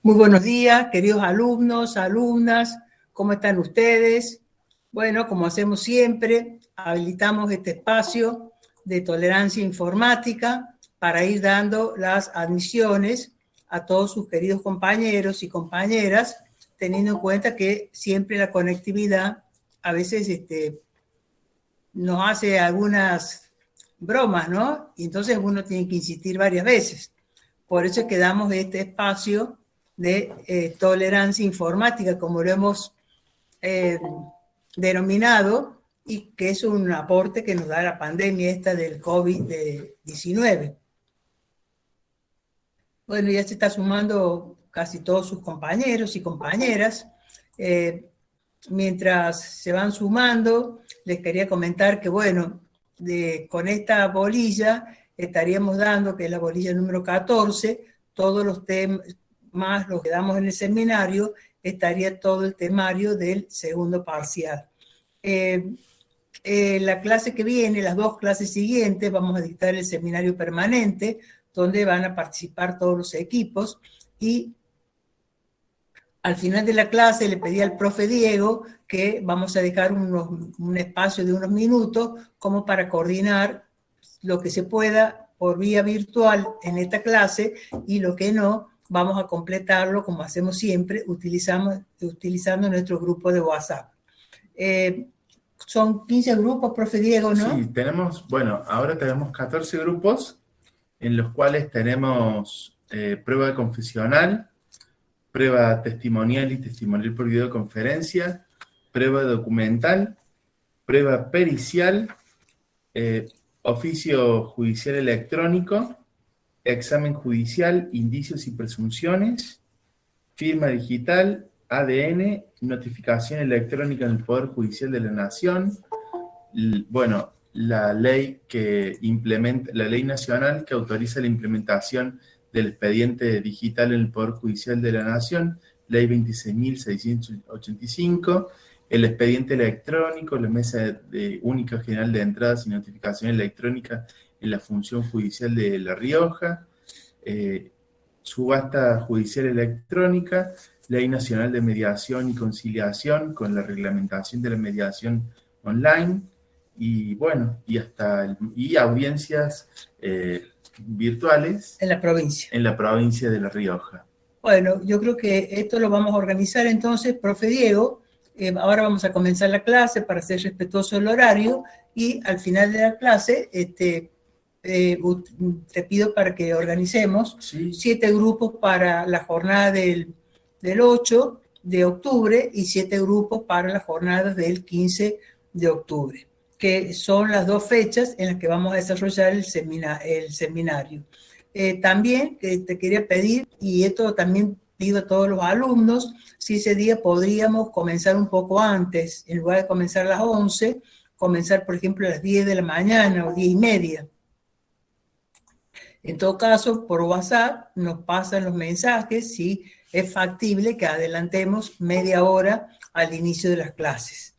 Muy buenos días, queridos alumnos, alumnas, ¿cómo están ustedes? Bueno, como hacemos siempre, habilitamos este espacio de tolerancia informática para ir dando las admisiones a todos sus queridos compañeros y compañeras, teniendo en cuenta que siempre la conectividad a veces nos hace algunas bromas, ¿no? Y entonces uno tiene que insistir varias veces. Por eso es que damos este espacio de tolerancia informática, como lo hemos denominado, y que es un aporte que nos da la pandemia esta del COVID-19. Bueno, ya se está sumando casi todos sus compañeros y compañeras. Mientras se van sumando, les quería comentar que, bueno, con esta bolilla estaríamos dando, que es la bolilla número 14, todos los temas, más los que damos en el seminario, estaría todo el temario del segundo parcial. La clase que viene, las dos clases siguientes, vamos a dictar el seminario permanente, donde van a participar todos los equipos, y al final de la clase le pedí al profe Diego que vamos a dejar un espacio de unos minutos como para coordinar lo que se pueda por vía virtual en esta clase, y lo que no, vamos a completarlo como hacemos siempre, utilizando nuestro grupo de WhatsApp. Son 15 grupos, profe Diego, ¿no? Sí, ahora tenemos 14 grupos en los cuales tenemos prueba de confesional, prueba testimonial y testimonial por videoconferencia, prueba documental, prueba pericial, oficio judicial electrónico, examen judicial, indicios y presunciones, firma digital, ADN, notificación electrónica en el Poder Judicial de la Nación, la ley que implementa, la ley nacional que autoriza la implementación del expediente digital en el Poder Judicial de la Nación, ley 26.685, el expediente electrónico, la mesa única general de entradas y notificación electrónica en la función judicial de La Rioja, subasta judicial electrónica, ley nacional de mediación y conciliación con la reglamentación de la mediación online, y audiencias virtuales en la provincia. En la provincia de La Rioja. Bueno, yo creo que esto lo vamos a organizar entonces, profe Diego. Ahora vamos a comenzar la clase para ser respetuoso del horario, y al final de la clase te pido para que organicemos 7 grupos para la jornada del 8 de octubre y 7 grupos para la jornada del 15 de octubre, que son las 2 fechas en las que vamos a desarrollar el seminario. También te quería pedir, y esto también pido a todos los alumnos, si ese día podríamos comenzar un poco antes, en lugar de comenzar a las 11, comenzar por ejemplo a las 10 de la mañana o 10:30. En todo caso, por WhatsApp nos pasan los mensajes si es factible que adelantemos media hora al inicio de las clases.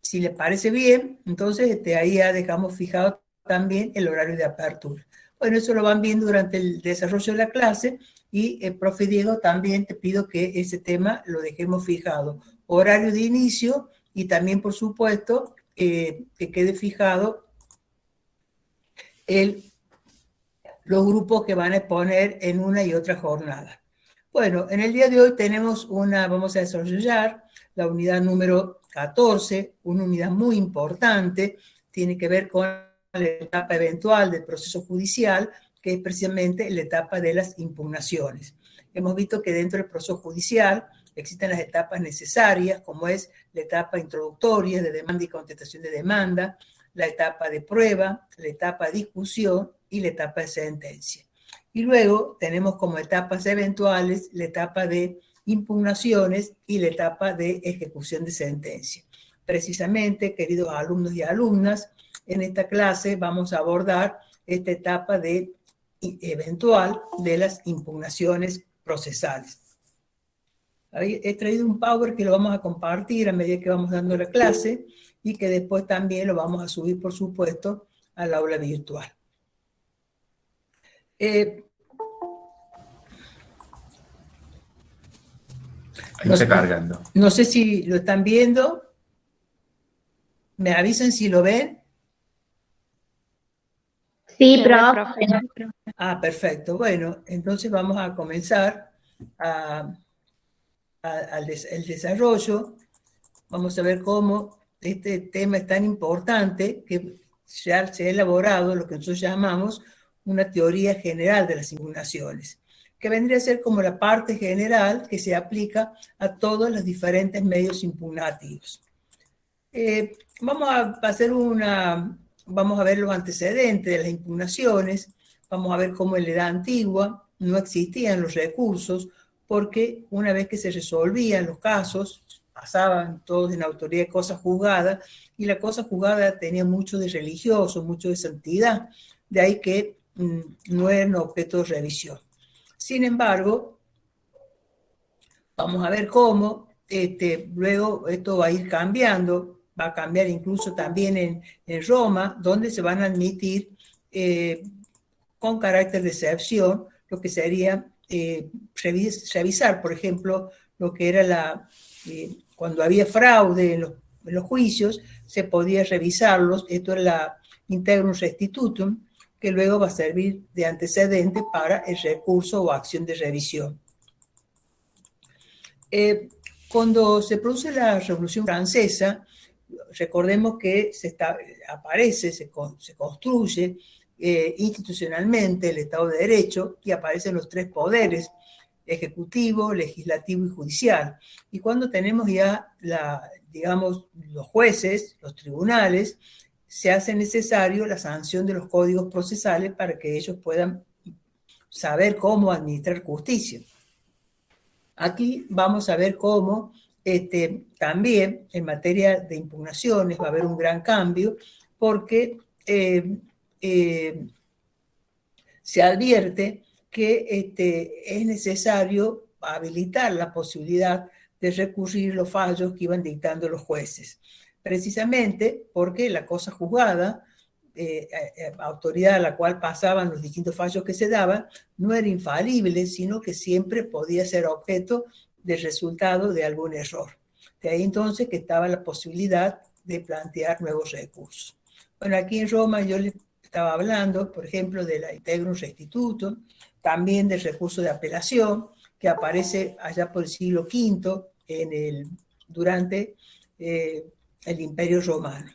Si les parece bien, entonces ahí ya dejamos fijado también el horario de apertura. Bueno, eso lo van viendo durante el desarrollo de la clase, y el profe Diego, también te pido que ese tema lo dejemos fijado. Horario de inicio, y también, por supuesto, que quede fijado los grupos que van a exponer en una y otra jornada. Bueno, en el día de hoy vamos a desarrollar la unidad número 14, una unidad muy importante, tiene que ver con la etapa eventual del proceso judicial, que es precisamente la etapa de las impugnaciones. Hemos visto que dentro del proceso judicial existen las etapas necesarias, como es la etapa introductoria de demanda y contestación de demanda, la etapa de prueba, la etapa de discusión y la etapa de sentencia. Y luego tenemos como etapas eventuales la etapa de impugnaciones y la etapa de ejecución de sentencia. Precisamente, queridos alumnos y alumnas, en esta clase vamos a abordar esta etapa eventual de las impugnaciones procesales. He traído un Power que lo vamos a compartir a medida que vamos dando la clase, y que después también lo vamos a subir, por supuesto, al aula virtual. Ahí No, está cargando. no sé si lo están viendo. ¿Me avisan si lo ven? Sí, Se ve, profe. profe. Ah, perfecto. Bueno, entonces vamos a comenzar el desarrollo. Vamos a ver cómo este tema es tan importante que ya se ha elaborado lo que nosotros llamamos una teoría general de las impugnaciones, que vendría a ser como la parte general que se aplica a todos los diferentes medios impugnativos. Vamos a ver los antecedentes de las impugnaciones, vamos a ver cómo en la edad antigua no existían los recursos, porque una vez que se resolvían los casos, pasaban todos en autoridad de cosa juzgada, y la cosa juzgada tenía mucho de religioso, mucho de santidad, de ahí que no eran objeto de revisión. Sin embargo, vamos a ver cómo luego esto va a ir cambiando, va a cambiar incluso también en Roma, donde se van a admitir con carácter de excepción lo que sería revisar, por ejemplo, lo que era cuando había fraude en los juicios, se podía revisarlos, esto era la integrum restitutum, que luego va a servir de antecedente para el recurso o acción de revisión. Cuando se produce la Revolución Francesa, recordemos que se construye institucionalmente el Estado de Derecho y aparecen los tres poderes, ejecutivo, legislativo y judicial. Y cuando tenemos ya, digamos, los jueces, los tribunales, se hace necesario la sanción de los códigos procesales para que ellos puedan saber cómo administrar justicia. Aquí vamos a ver cómo también en materia de impugnaciones va a haber un gran cambio porque se advierte que es necesario habilitar la posibilidad de recurrir los fallos que iban dictando los jueces. Precisamente porque la cosa juzgada, autoridad a la cual pasaban los distintos fallos que se daban, no era infalible, sino que siempre podía ser objeto del resultado de algún error. De ahí entonces que estaba la posibilidad de plantear nuevos recursos. Bueno, aquí en Roma yo les estaba hablando, por ejemplo, de la integrum restitutum, también del recurso de apelación, que aparece allá por el siglo V durante el Imperio Romano.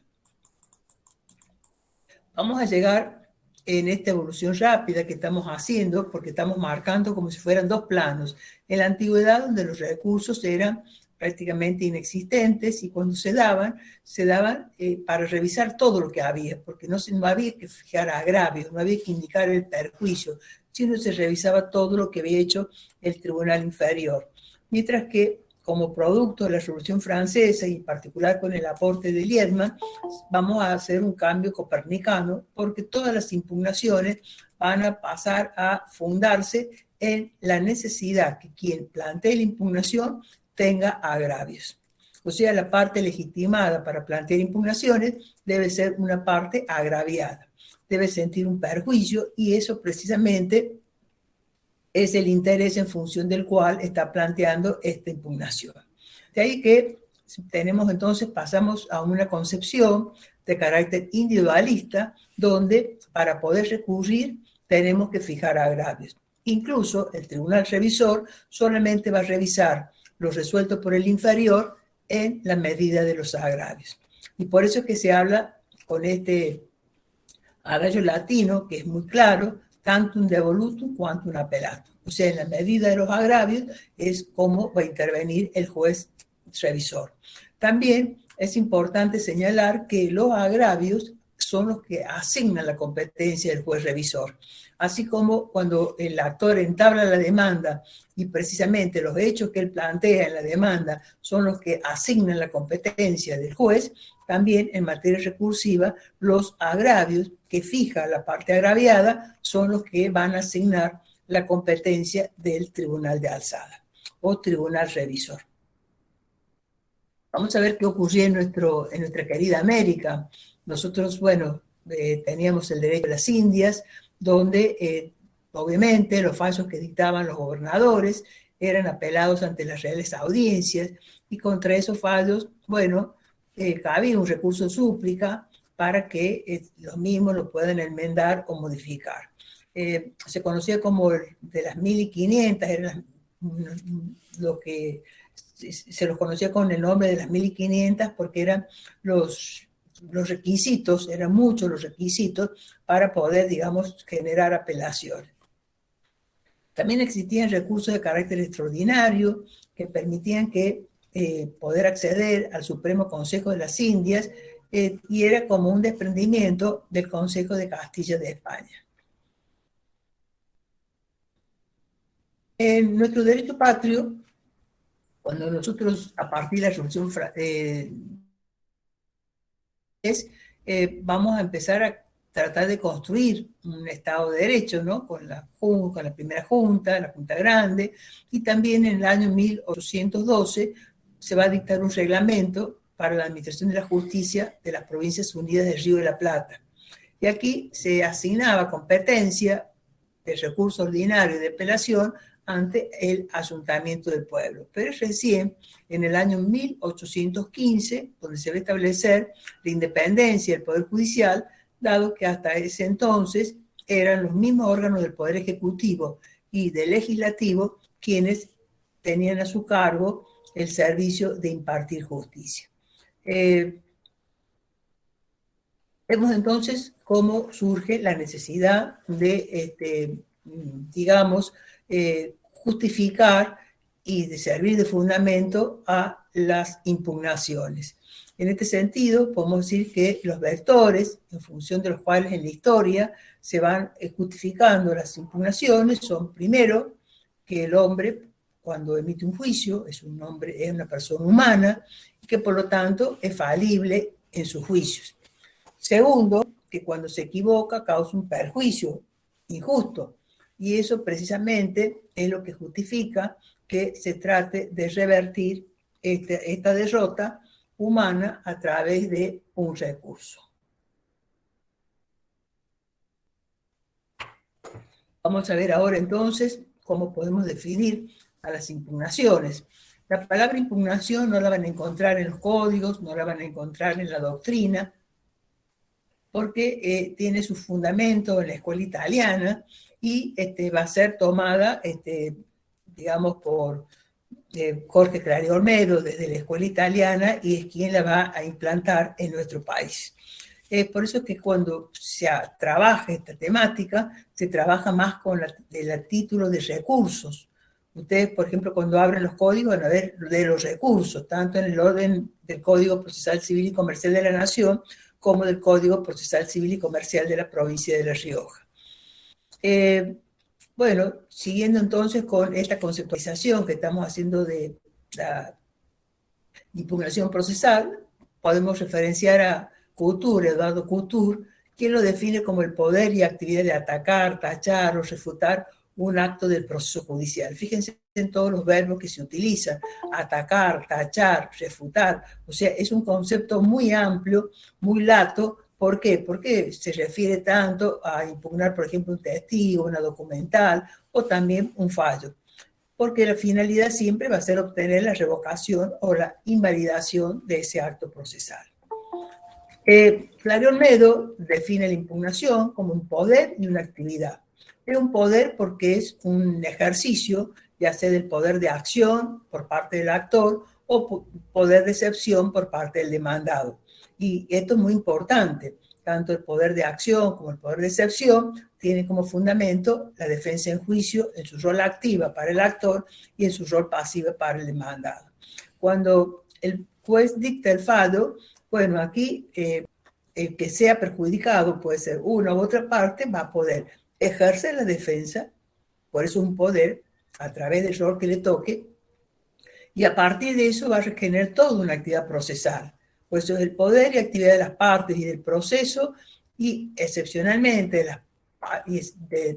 Vamos a llegar en esta evolución rápida que estamos haciendo, porque estamos marcando como si fueran dos planos. En la antigüedad, donde los recursos eran prácticamente inexistentes y cuando se daban para revisar todo lo que había, porque no había que fijar agravios, no había que indicar el perjuicio, sino se revisaba todo lo que había hecho el tribunal inferior. Mientras que como producto de la Revolución Francesa y en particular con el aporte de Liedman, vamos a hacer un cambio copernicano porque todas las impugnaciones van a pasar a fundarse en la necesidad que quien plantee la impugnación tenga agravios. O sea, la parte legitimada para plantear impugnaciones debe ser una parte agraviada, debe sentir un perjuicio y eso precisamente es el interés en función del cual está planteando esta impugnación. De ahí que pasamos a una concepción de carácter individualista, donde para poder recurrir tenemos que fijar agravios. Incluso el tribunal revisor solamente va a revisar lo resuelto por el inferior en la medida de los agravios. Y por eso es que se habla con este adagio latino, que es muy claro, tantum devolutum quantum appellatum. O sea, en la medida de los agravios es cómo va a intervenir el juez revisor. También es importante señalar que los agravios son los que asignan la competencia del juez revisor. Así como cuando el actor entabla la demanda y precisamente los hechos que él plantea en la demanda son los que asignan la competencia del juez, también en materia recursiva los agravios que fija la parte agraviada son los que van a asignar la competencia del tribunal de alzada o tribunal revisor. Vamos a ver qué ocurría en nuestra querida América. Nosotros, teníamos el derecho a las Indias, donde obviamente los fallos que dictaban los gobernadores eran apelados ante las reales audiencias, y contra esos fallos, bueno, cabía un recurso de súplica para que los mismos lo puedan enmendar o modificar. Se conocía como de las 1500, eran lo que se los conocía con el nombre de las 1500 porque eran los requisitos, eran muchos los requisitos para poder, digamos, generar apelaciones. También existían recursos de carácter extraordinario que permitían que poder acceder al Supremo Consejo de las Indias, y era como un desprendimiento del Consejo de Castilla de España. En nuestro derecho patrio, cuando nosotros, a partir de la Revolución vamos a empezar a tratar de construir un Estado de Derecho, ¿no? Con la primera Junta, la Junta Grande, y también en el año 1812 se va a dictar un reglamento para la administración de la justicia de las Provincias Unidas del Río de la Plata. Y aquí se asignaba competencia de recurso ordinario y de apelación ante el ayuntamiento del pueblo. Pero es recién en el año 1815 donde se va a establecer la independencia del Poder Judicial, dado que hasta ese entonces eran los mismos órganos del Poder Ejecutivo y del Legislativo quienes tenían a su cargo el servicio de impartir justicia. Vemos entonces cómo surge la necesidad de, digamos, justificar y de servir de fundamento a las impugnaciones. En este sentido, podemos decir que los vectores, en función de los cuales en la historia se van justificando las impugnaciones, son primero que el hombre, cuando emite un juicio, es una persona humana y que por lo tanto es falible en sus juicios. Segundo, que cuando se equivoca causa un perjuicio injusto, y eso precisamente es lo que justifica que se trate de revertir esta derrota humana a través de un recurso. Vamos a ver ahora entonces cómo podemos definir a las impugnaciones. La palabra impugnación no la van a encontrar en los códigos, no la van a encontrar en la doctrina, porque tiene su fundamento en la escuela italiana y va a ser tomada, digamos, por Jorge Clary Olmedo desde la escuela italiana, y es quien la va a implantar en nuestro país. Por eso es que cuando se trabaja esta temática, se trabaja más con el título de recursos. Ustedes, por ejemplo, cuando abren los códigos van a ver de los recursos, tanto en el orden del Código Procesal Civil y Comercial de la Nación, como del Código Procesal Civil y Comercial de la provincia de La Rioja. Bueno, siguiendo entonces con esta conceptualización que estamos haciendo de la impugnación procesal, podemos referenciar a Couture, Eduardo Couture, quien lo define como el poder y actividad de atacar, tachar o refutar un acto del proceso judicial. Fíjense en todos los verbos que se utilizan: atacar, tachar, refutar. O sea, es un concepto muy amplio, muy lato. ¿Por qué? Porque se refiere tanto a impugnar, por ejemplo, un testigo, una documental o también un fallo. Porque la finalidad siempre va a ser obtener la revocación o la invalidación de ese acto procesal. Clary Olmedo define la impugnación como un poder y una actividad. Es un poder porque es un ejercicio, ya sea del poder de acción por parte del actor o poder de excepción por parte del demandado. Y esto es muy importante. Tanto el poder de acción como el poder de excepción tienen como fundamento la defensa en juicio en su rol activa para el actor y en su rol pasiva para el demandado. Cuando el juez dicta el fallo, bueno, aquí el que sea perjudicado, puede ser una u otra parte, va a poder ejercer la defensa, por eso un poder, a través del rol que le toque, y a partir de eso va a regenerar toda una actividad procesal. Por eso es el poder y actividad de las partes y del proceso, y excepcionalmente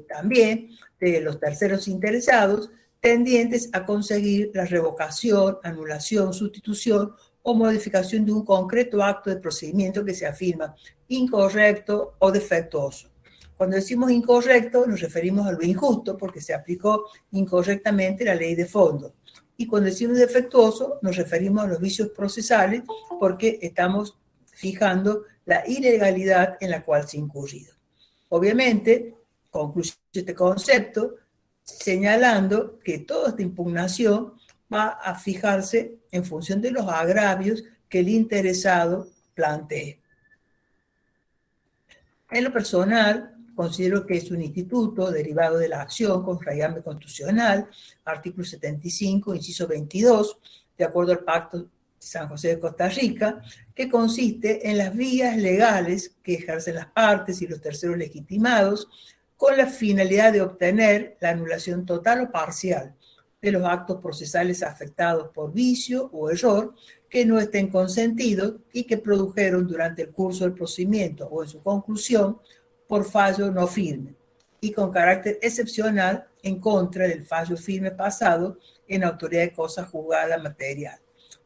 también de los terceros interesados, tendientes a conseguir la revocación, anulación, sustitución o modificación de un concreto acto de procedimiento que se afirma incorrecto o defectuoso. Cuando decimos incorrecto, nos referimos a lo injusto porque se aplicó incorrectamente la ley de fondo. Y cuando decimos defectuoso, nos referimos a los vicios procesales porque estamos fijando la ilegalidad en la cual se ha incurrido. Obviamente, concluye este concepto señalando que toda esta impugnación va a fijarse en función de los agravios que el interesado plantee. En lo personal, considero que es un instituto derivado de la acción con raigambre constitucional, artículo 75, inciso 22, de acuerdo al Pacto de San José de Costa Rica, que consiste en las vías legales que ejercen las partes y los terceros legitimados con la finalidad de obtener la anulación total o parcial de los actos procesales afectados por vicio o error que no estén consentidos y que produjeron durante el curso del procedimiento o en su conclusión por fallo no firme y con carácter excepcional en contra del fallo firme pasado en autoridad de cosa juzgada material.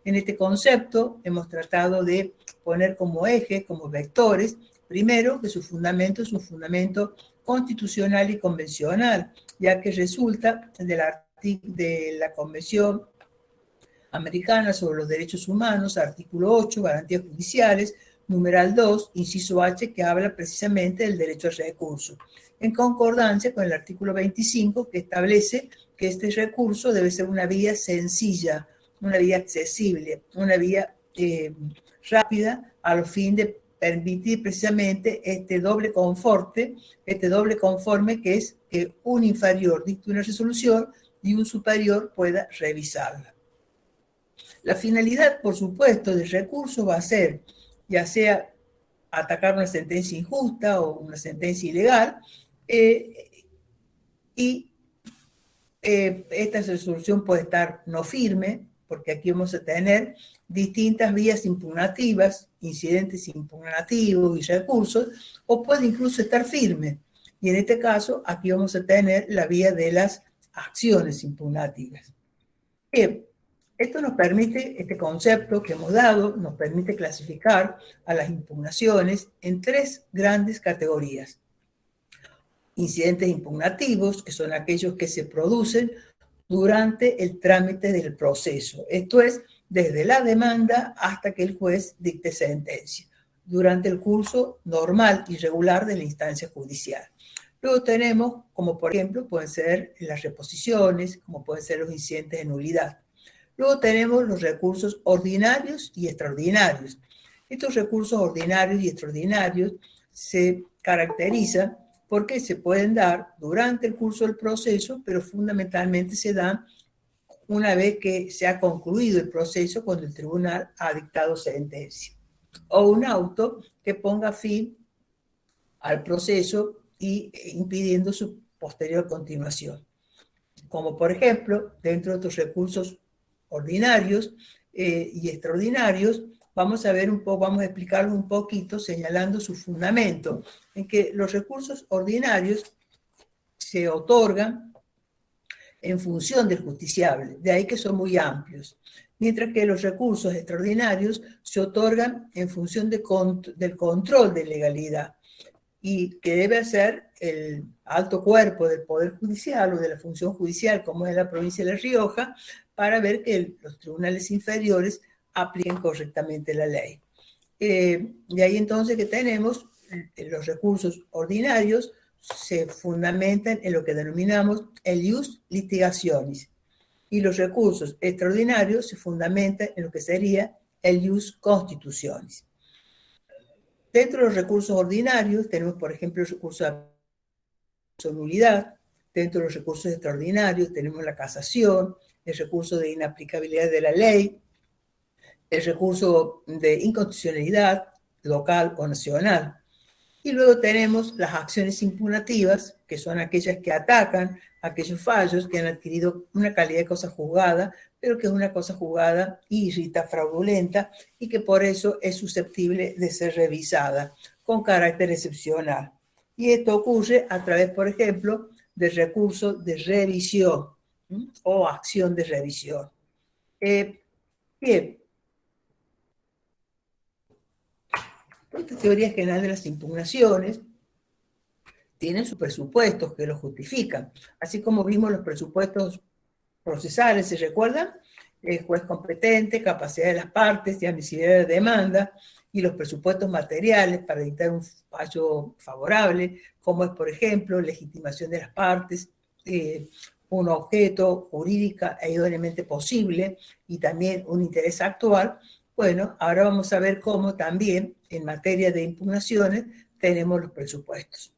En este concepto hemos tratado de poner como eje, como vectores, primero que su fundamento es un fundamento constitucional y convencional, ya que resulta de la Convención Americana sobre los Derechos Humanos, artículo 8, garantías judiciales, numeral 2, inciso H, que habla precisamente del derecho al recurso, en concordancia con el artículo 25, que establece que este recurso debe ser una vía sencilla, una vía accesible, una vía rápida, a los fin de permitir precisamente este doble conforme, que es que un inferior dicte una resolución y un superior pueda revisarla. La finalidad, por supuesto, del recurso va a ser, ya sea atacar una sentencia injusta o una sentencia ilegal, y esta resolución puede estar no firme, porque aquí vamos a tener distintas vías impugnativas, incidentes impugnativos y recursos, o puede incluso estar firme. Y en este caso, aquí vamos a tener la vía de las acciones impugnativas. Bien, esto nos permite, este concepto que hemos dado, nos permite clasificar a las impugnaciones en tres grandes categorías. Incidentes impugnativos, que son aquellos que se producen durante el trámite del proceso. Esto es, desde la demanda hasta que el juez dicte sentencia, durante el curso normal y regular de la instancia judicial. Luego tenemos, como por ejemplo, pueden ser las reposiciones, como pueden ser los incidentes de nulidad. Luego tenemos los recursos ordinarios y extraordinarios. Estos recursos ordinarios y extraordinarios se caracterizan porque se pueden dar durante el curso del proceso, pero fundamentalmente se dan una vez que se ha concluido el proceso cuando el tribunal ha dictado sentencia. O un auto que ponga fin al proceso y impidiendo su posterior continuación. Como por ejemplo, dentro de estos recursos ordinarios y extraordinarios, vamos a ver un poco, vamos a explicarlos un poquito señalando su fundamento, en que los recursos ordinarios se otorgan en función del justiciable, de ahí que son muy amplios, mientras que los recursos extraordinarios se otorgan en función del control de legalidad y que debe hacer el alto cuerpo del Poder Judicial o de la función judicial, como es la provincia de La Rioja, para ver que los tribunales inferiores apliquen correctamente la ley. De ahí entonces que tenemos los recursos ordinarios se fundamentan en lo que denominamos el ius litigationis y los recursos extraordinarios se fundamentan en lo que sería el ius constitutionis. Dentro de los recursos ordinarios tenemos, por ejemplo, el recurso de nulidad. Dentro de los recursos extraordinarios tenemos la casación, el recurso de inaplicabilidad de la ley, el recurso de inconstitucionalidad local o nacional. Y luego tenemos las acciones impugnativas, que son aquellas que atacan aquellos fallos que han adquirido una calidad de cosa juzgada, pero que es una cosa juzgada irrita, fraudulenta, y que por eso es susceptible de ser revisada con carácter excepcional. Y esto ocurre a través, por ejemplo, del recurso de revisión o acción de revisión. Bien. Esta teoría general de las impugnaciones tienen sus presupuestos que los justifican. Así como vimos los presupuestos procesales, ¿se recuerdan? El juez competente, capacidad de las partes y admisibilidad de demanda, y los presupuestos materiales para dictar un fallo favorable, como es, por ejemplo, legitimación de las partes, un objeto jurídica e idóneamente posible, y también un interés actual. Bueno, ahora vamos a ver cómo también en materia de impugnaciones tenemos los presupuestos.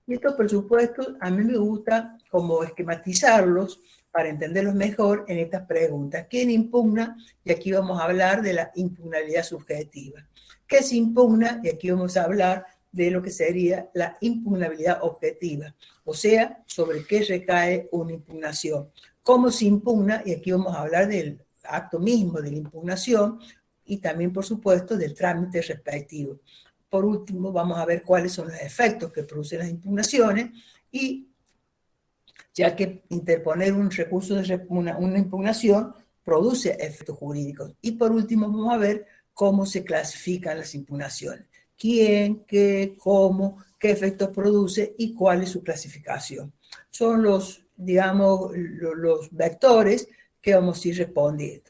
Y estos presupuestos a mí me gusta como esquematizarlos para entenderlos mejor en estas preguntas. ¿Quién impugna? Y aquí vamos a hablar de la impugnabilidad subjetiva. ¿Qué se impugna? Y aquí vamos a hablar de lo que sería la impugnabilidad objetiva, o sea, sobre qué recae una impugnación. ¿Cómo se impugna? Y aquí vamos a hablar del acto mismo de la impugnación y también, por supuesto, del trámite respectivo. Por último, vamos a ver cuáles son los efectos que producen las impugnaciones y ya que interponer un recurso de una impugnación produce efectos jurídicos. Y por último, vamos a ver cómo se clasifican las impugnaciones. ¿Quién, qué, cómo, qué efectos produce y cuál es su clasificación? Son los, digamos, los vectores que vamos a ir respondiendo.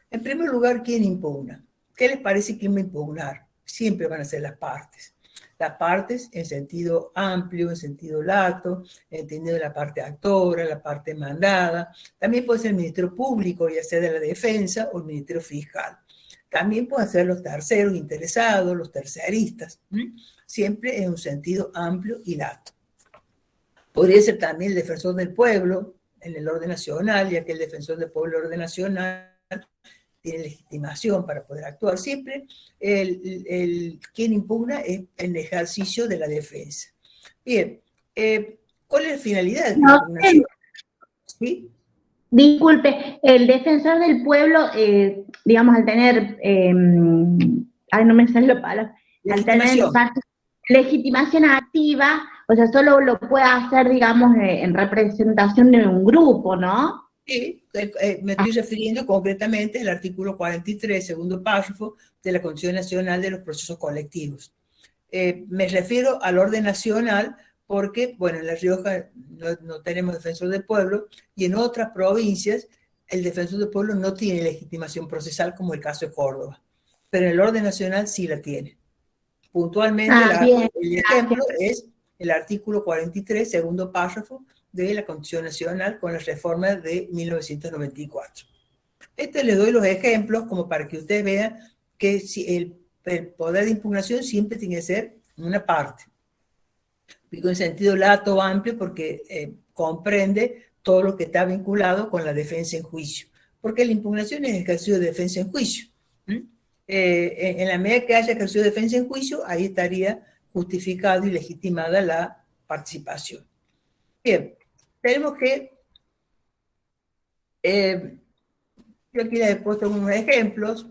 En primer lugar, ¿quién impugna? ¿Qué les parece quién va a impugnar? Siempre van a ser las partes. Las partes en sentido amplio, en sentido lato, entendiendo la parte actora, la parte mandada. También puede ser el Ministerio Público, ya sea de la Defensa o el Ministerio Fiscal. También pueden ser los terceros interesados, los terceristas. Siempre en un sentido amplio y lato. Podría ser también el defensor del pueblo en el orden nacional, ya que el defensor del pueblo en el orden nacional tiene legitimación para poder actuar. Siempre quien impugna es el ejercicio de la defensa. Bien, ¿cuál es la finalidad de esta impugnación? ¿Sí? Disculpe, el defensor del pueblo, digamos, al tener, no me sale la palabra, al tener legitimación activa, o sea, solo lo puede hacer, digamos, en representación de un grupo, ¿no? Sí, me estoy refiriendo concretamente al artículo 43, segundo párrafo de la Constitución Nacional de los Procesos Colectivos. Me refiero al orden nacional porque, bueno, en La Rioja no tenemos defensor del pueblo y en otras provincias el defensor del pueblo no tiene legitimación procesal como el caso de Córdoba, pero en el orden nacional sí la tiene. Puntualmente, el ejemplo es el artículo 43, segundo párrafo de la Constitución Nacional con la reforma de 1994. Les doy los ejemplos como para que ustedes vean que si el poder de impugnación siempre tiene que ser una parte. Digo en sentido lato o amplio porque comprende todo lo que está vinculado con la defensa en juicio. Porque la impugnación es ejercicio de defensa en juicio. En la medida que haya ejercicio de defensa en juicio, ahí estaría justificado y legitimada la participación. Bien, tenemos que, yo aquí les he puesto unos ejemplos,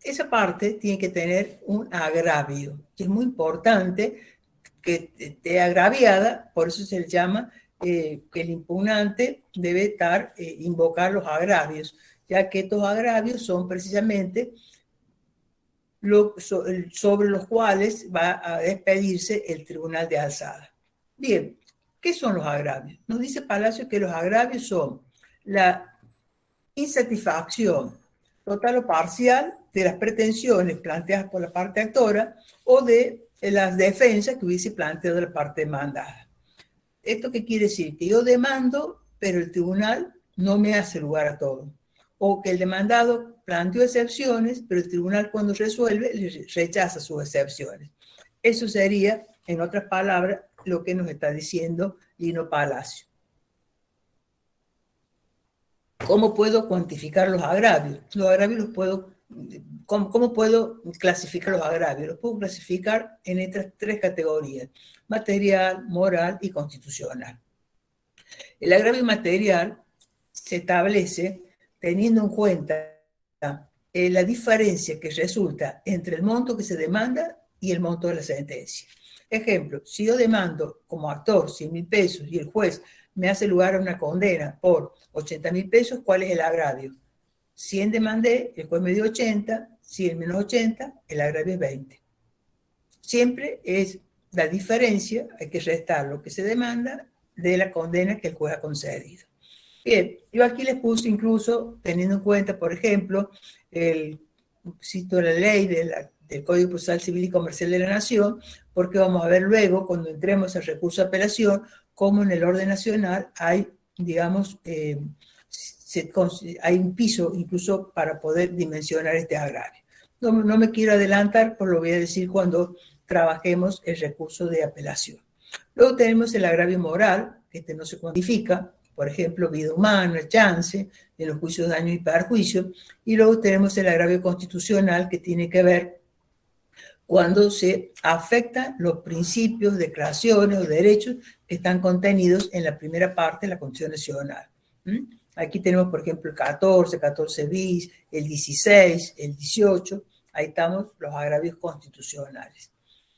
esa parte tiene que tener un agravio, que es muy importante que esté agraviada, por eso se le llama que el impugnante debe invocar los agravios, ya que estos agravios son precisamente sobre los cuales va a despedirse el tribunal de alzada. Bien, ¿qué son los agravios? Nos dice Palacio que los agravios son la insatisfacción total o parcial de las pretensiones planteadas por la parte actora o de las defensas que hubiese planteado la parte demandada. ¿Esto qué quiere decir? Que yo demando, pero el tribunal no me hace lugar a todo. O que el demandado planteó excepciones, pero el tribunal cuando resuelve rechaza sus excepciones. Eso sería, en otras palabras, lo que nos está diciendo Lino Palacio. ¿Cómo puedo cuantificar los agravios? Los agravios los puedo... ¿Cómo puedo clasificar los agravios? Los puedo clasificar en estas tres categorías: material, moral y constitucional. El agravio material se establece teniendo en cuenta la diferencia que resulta entre el monto que se demanda y el monto de la sentencia. Ejemplo, si yo demando como actor 100.000 pesos y el juez me hace lugar a una condena por 80.000 pesos, ¿cuál es el agravio? 100 demandé, el juez me dio 80, 100 menos 80, el agravio es 20. Siempre es la diferencia, hay que restar lo que se demanda de la condena que el juez ha concedido. Bien, yo aquí les puse incluso, teniendo en cuenta, por ejemplo, cito la ley del Código Procesal Civil y Comercial de la Nación, porque vamos a ver luego, cuando entremos al recurso de apelación, cómo en el orden nacional hay, digamos, hay un piso incluso para poder dimensionar este agravio. No me quiero adelantar, pues lo voy a decir cuando trabajemos el recurso de apelación. Luego tenemos el agravio moral, que este no se cuantifica, por ejemplo, vida humana, chance, en los juicios de daño y perjuicio, y luego tenemos el agravio constitucional, que tiene que ver cuando se afectan los principios, declaraciones o derechos que están contenidos en la primera parte de la Constitución Nacional. Aquí tenemos, por ejemplo, el 14 bis, el 16, el 18, ahí estamos los agravios constitucionales.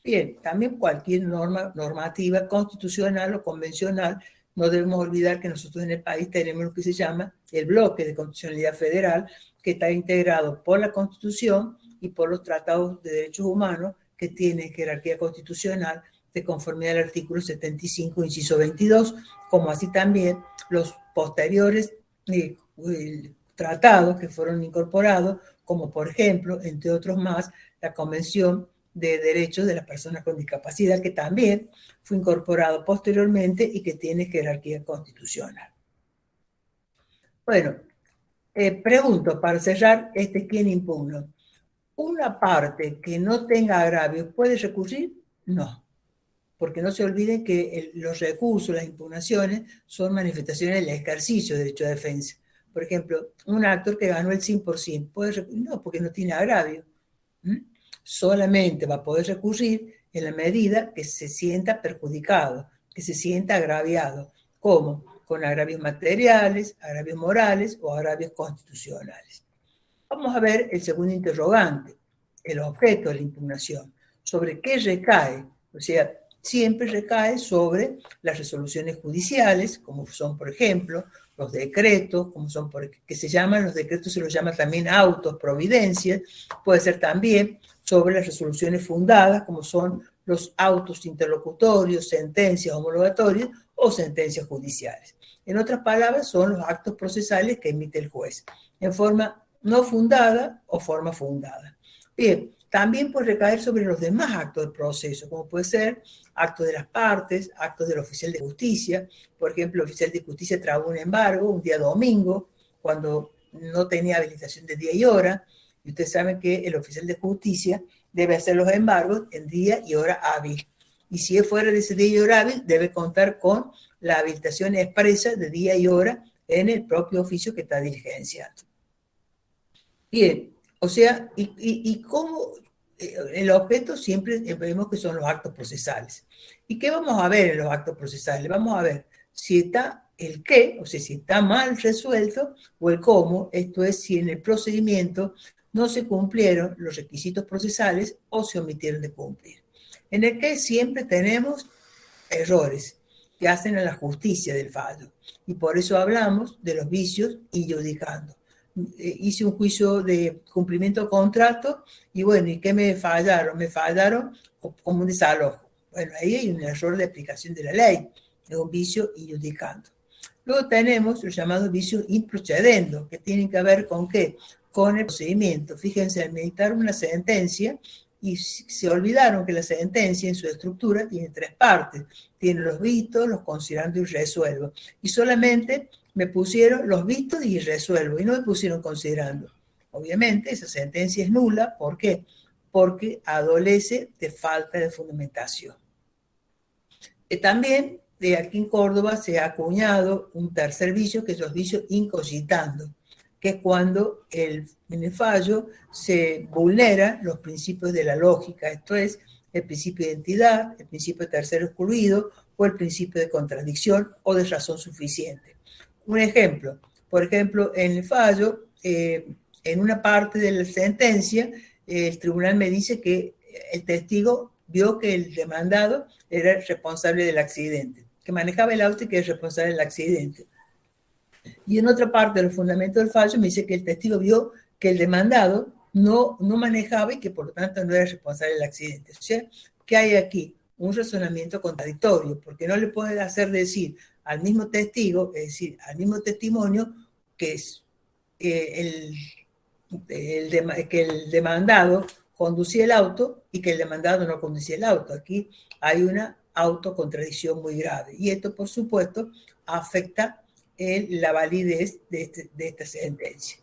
Bien, también cualquier normativa constitucional o convencional, no debemos olvidar que nosotros en el país tenemos lo que se llama el bloque de constitucionalidad federal, que está integrado por la Constitución y por los tratados de derechos humanos, que tienen jerarquía constitucional de conformidad al artículo 75, inciso 22, como así también los posteriores tratados que fueron incorporados, como por ejemplo, entre otros más, la Convención de Derechos de las Personas con Discapacidad, que también fue incorporado posteriormente y que tiene jerarquía constitucional. Bueno, pregunto, para cerrar, ¿quién impugna? ¿Una parte que no tenga agravio puede recurrir? No, porque no se olviden que los recursos, las impugnaciones, son manifestaciones del ejercicio del derecho de defensa. Por ejemplo, un actor que ganó el 100%, ¿puede recurrir? No, porque no tiene agravio. Solamente va a poder recurrir en la medida que se sienta perjudicado, que se sienta agraviado. ¿Cómo? Con agravios materiales, agravios morales o agravios constitucionales. Vamos a ver el segundo interrogante, el objeto de la impugnación. ¿Sobre qué recae? O sea, siempre recae sobre las resoluciones judiciales, como son, por ejemplo, los decretos, como son, que se llaman, los decretos se los llama también autos, providencias, puede ser también sobre las resoluciones fundadas, como son los autos interlocutorios, sentencias homologatorias o sentencias judiciales. En otras palabras, son los actos procesales que emite el juez, en forma no fundada o forma fundada. Bien, también puede recaer sobre los demás actos del proceso, como puede ser actos de las partes, actos del oficial de justicia. Por ejemplo, el oficial de justicia trabó un embargo un día domingo, cuando no tenía habilitación de día y hora, y ustedes saben que el oficial de justicia debe hacer los embargos en día y hora hábil. Y si es fuera de ese día y hora hábil, debe contar con la habilitación expresa de día y hora en el propio oficio que está diligenciando. Bien, o sea, y cómo el objeto siempre vemos que son los actos procesales. ¿Y qué vamos a ver en los actos procesales? Vamos a ver si está el qué, o sea, si está mal resuelto, o el cómo, esto es, si en el procedimiento no se cumplieron los requisitos procesales o se omitieron de cumplir. En el qué siempre tenemos errores que hacen a la justicia del fallo, y por eso hablamos de los vicios injudicando. Hice un juicio de cumplimiento de contrato y bueno, ¿y qué me fallaron? Me fallaron como un desalojo. Bueno, ahí hay un error de aplicación de la ley, es un vicio injudicando. Luego tenemos los llamados vicios improcedendo, que tienen que ver con ¿qué? Con el procedimiento. Fíjense, al meditar una sentencia, y se olvidaron que la sentencia en su estructura tiene tres partes. Tiene los vistos, los considerando y resuelvo. Y solamente me pusieron los vistos y resuelvo, y no me pusieron considerando. Obviamente esa sentencia es nula. ¿Por qué? Porque adolece de falta de fundamentación. También aquí en Córdoba se ha acuñado un tercer vicio, que es los vicios incogitando, que es cuando en el fallo se vulneran los principios de la lógica, esto es, el principio de identidad, el principio de tercero excluido o el principio de contradicción o de razón suficiente. Un ejemplo, por ejemplo, en el fallo, en una parte de la sentencia, el tribunal me dice que el testigo vio que el demandado era el responsable del accidente, que manejaba el auto y que era el responsable del accidente. Y en otra parte del fundamento del fallo me dice que el testigo vio que el demandado no manejaba y que por lo tanto no era responsable del accidente. O sea, ¿qué hay aquí? un razonamiento contradictorio, porque no le puede hacer decir al mismo testigo, es decir, al mismo testimonio, que es que el demandado conducía el auto y que el demandado no conducía el auto. Aquí hay una autocontradicción muy grave. Y esto, por supuesto, afecta la validez de esta sentencia.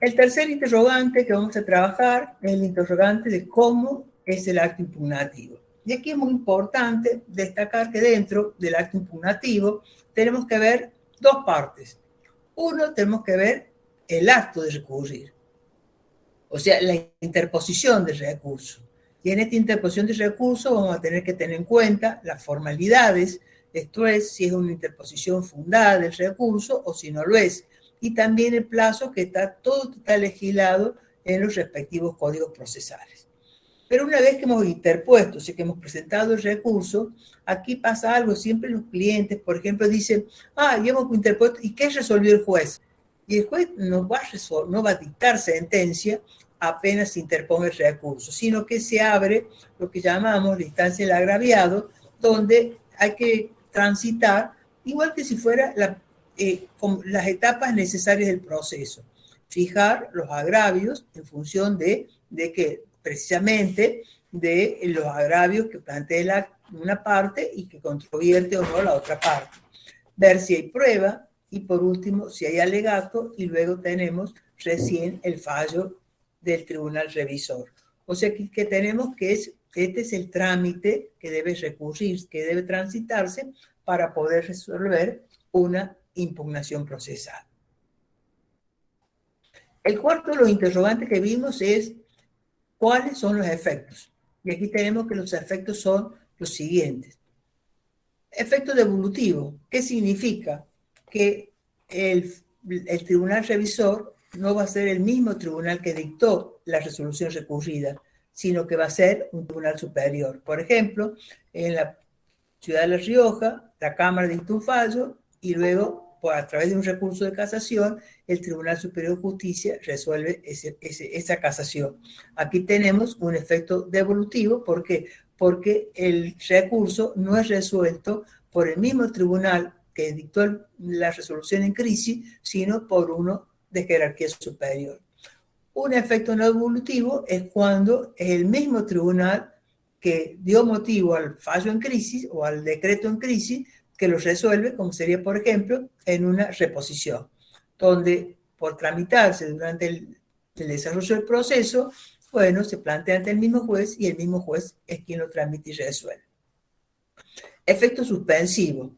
El tercer interrogante que vamos a trabajar es el interrogante de cómo es el acto impugnativo. Y aquí es muy importante destacar que dentro del acto impugnativo tenemos que ver dos partes. Uno, tenemos que ver el acto de recurrir, o sea, la interposición del recurso. Y en esta interposición del recurso vamos a tener que tener en cuenta las formalidades, esto es, si es una interposición fundada del recurso o si no lo es. Y también el plazo que todo está legislado en los respectivos códigos procesales. Pero una vez que hemos interpuesto, o sea, que hemos presentado el recurso, aquí pasa algo. Siempre los clientes, por ejemplo, dicen, ya hemos interpuesto, ¿y qué resolvió el juez? Y el juez no va a dictar sentencia apenas se interponga el recurso, sino que se abre lo que llamamos la instancia del agraviado, donde hay que transitar, igual que si fuera las etapas necesarias del proceso. Fijar los agravios en función de que precisamente de los agravios que plantea una parte y que controvierte o no la otra parte. Ver si hay prueba y por último si hay alegato y luego tenemos recién el fallo del tribunal revisor. O sea que tenemos que este es el trámite que debe recurrir, que debe transitarse para poder resolver una impugnación procesal. El cuarto de los interrogantes que vimos es ¿cuáles son los efectos? Y aquí tenemos que los efectos son los siguientes. Efecto devolutivo. ¿Qué significa? Que el tribunal revisor no va a ser el mismo tribunal que dictó la resolución recurrida, sino que va a ser un tribunal superior. Por ejemplo, en la ciudad de La Rioja, la Cámara dictó un fallo y luego, a través de un recurso de casación, el Tribunal Superior de Justicia resuelve esa casación. Aquí tenemos un efecto devolutivo. ¿Por qué? Porque el recurso no es resuelto por el mismo tribunal que dictó la resolución en crisis, sino por uno de jerarquía superior. Un efecto no devolutivo es cuando es el mismo tribunal que dio motivo al fallo en crisis o al decreto en crisis que lo resuelve, como sería, por ejemplo, en una reposición, donde por tramitarse durante el desarrollo del proceso, bueno, se plantea ante el mismo juez y el mismo juez es quien lo tramite y resuelve. Efecto suspensivo.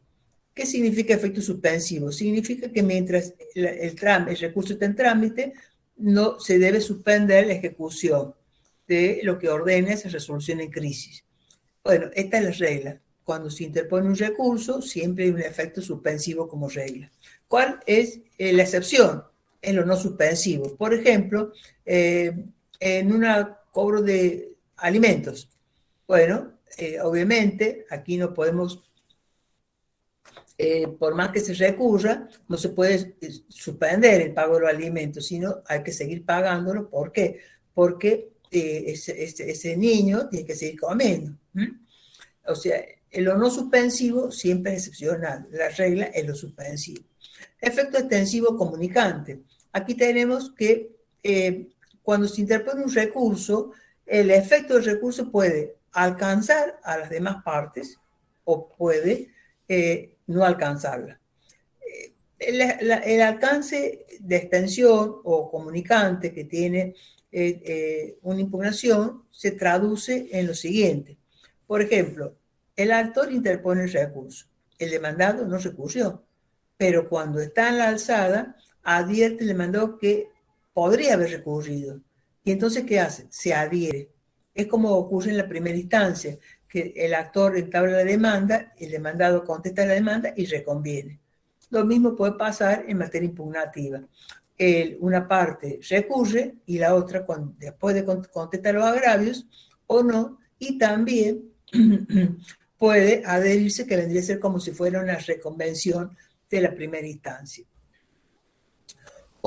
¿Qué significa efecto suspensivo? Significa que mientras el recurso está en trámite, no se debe suspender la ejecución de lo que ordena esa resolución en crisis. Bueno, esta es la regla. Cuando se interpone un recurso, siempre hay un efecto suspensivo como regla. ¿Cuál es la excepción? Es lo no suspensivo. Por ejemplo, en un cobro de alimentos. Bueno, obviamente, aquí no podemos, por más que se recurra, no se puede suspender el pago de los alimentos, sino hay que seguir pagándolo. ¿Por qué? Porque ese niño tiene que seguir comiendo. O sea, lo no suspensivo siempre es excepcional. La regla es lo suspensivo. Efecto extensivo comunicante. Aquí tenemos que cuando se interpone un recurso, el efecto del recurso puede alcanzar a las demás partes o puede no alcanzarla. El alcance de extensión o comunicante que tiene una impugnación se traduce en lo siguiente. Por ejemplo, el actor interpone el recurso, el demandado no recurrió, pero cuando está en la alzada, advierte el demandado que podría haber recurrido. Y entonces, ¿qué hace? Se adhiere. Es como ocurre en la primera instancia, que el actor entabla la demanda, el demandado contesta la demanda y reconviene. Lo mismo puede pasar en materia impugnativa. Una parte recurre y la otra, después de contestar los agravios o no, y también puede adherirse, que vendría a ser como si fuera una reconvención de la primera instancia.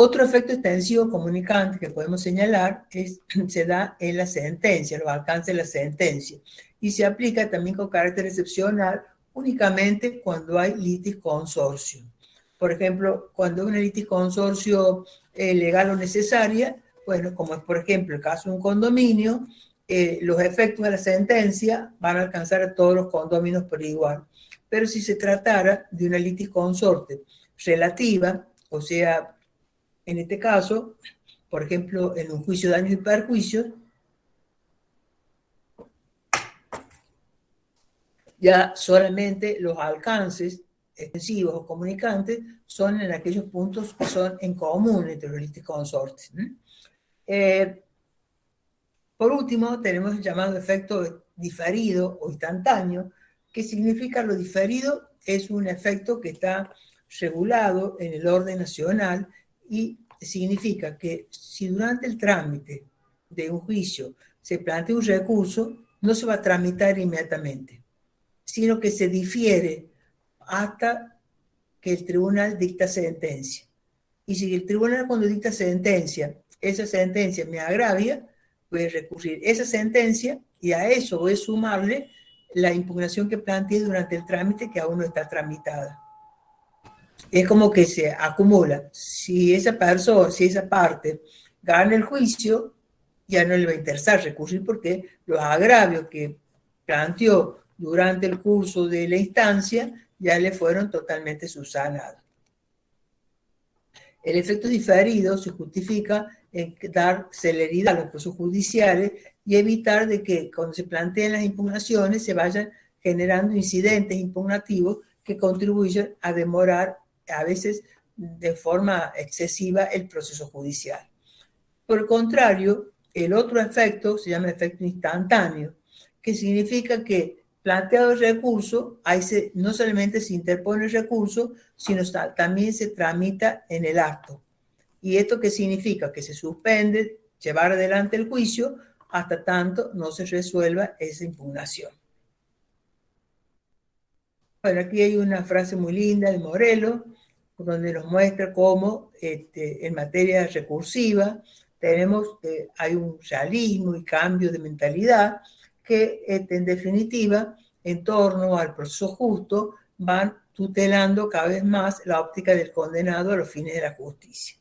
Otro efecto extensivo comunicante que podemos señalar se da en la sentencia, los alcances de la sentencia, y se aplica también con carácter excepcional únicamente cuando hay litis consorcio. Por ejemplo, cuando hay una litis consorcio legal o necesaria, bueno, como es por ejemplo el caso de un condominio, los efectos de la sentencia van a alcanzar a todos los condominios por igual. Pero si se tratara de una litis consorte relativa, o sea, en este caso, por ejemplo, en un juicio de daños y perjuicios, ya solamente los alcances extensivos o comunicantes son en aquellos puntos que son en común entre los litis consortes. Por último, tenemos el llamado efecto diferido o instantáneo. ¿Qué significa lo diferido? Es un efecto que está regulado en el orden nacional y significa que si durante el trámite de un juicio se plantea un recurso, no se va a tramitar inmediatamente, sino que se difiere hasta que el tribunal dicta sentencia. Y si el tribunal cuando dicta sentencia, esa sentencia me agravia, voy a recurrir esa sentencia y a eso voy a sumarle la impugnación que planteé durante el trámite que aún no está tramitada. Es como que se acumula. Si esa persona, si esa parte gana el juicio, ya no le va a interesar recurrir porque los agravios que planteó durante el curso de la instancia ya le fueron totalmente subsanados. El efecto diferido se justifica en dar celeridad a los procesos judiciales y evitar de que cuando se planteen las impugnaciones se vayan generando incidentes impugnativos que contribuyen a demorar a veces de forma excesiva el proceso judicial. Por el contrario, el otro efecto se llama efecto instantáneo, que significa que planteado el recurso, ahí no solamente se interpone el recurso, sino también se tramita en el acto. ¿Y esto qué significa? Que se suspende llevar adelante el juicio hasta tanto no se resuelva esa impugnación. Bueno, aquí hay una frase muy linda de Morello, donde nos muestra cómo en materia recursiva hay un realismo y cambio de mentalidad que en definitiva, en torno al proceso justo, van tutelando cada vez más la óptica del condenado a los fines de la justicia.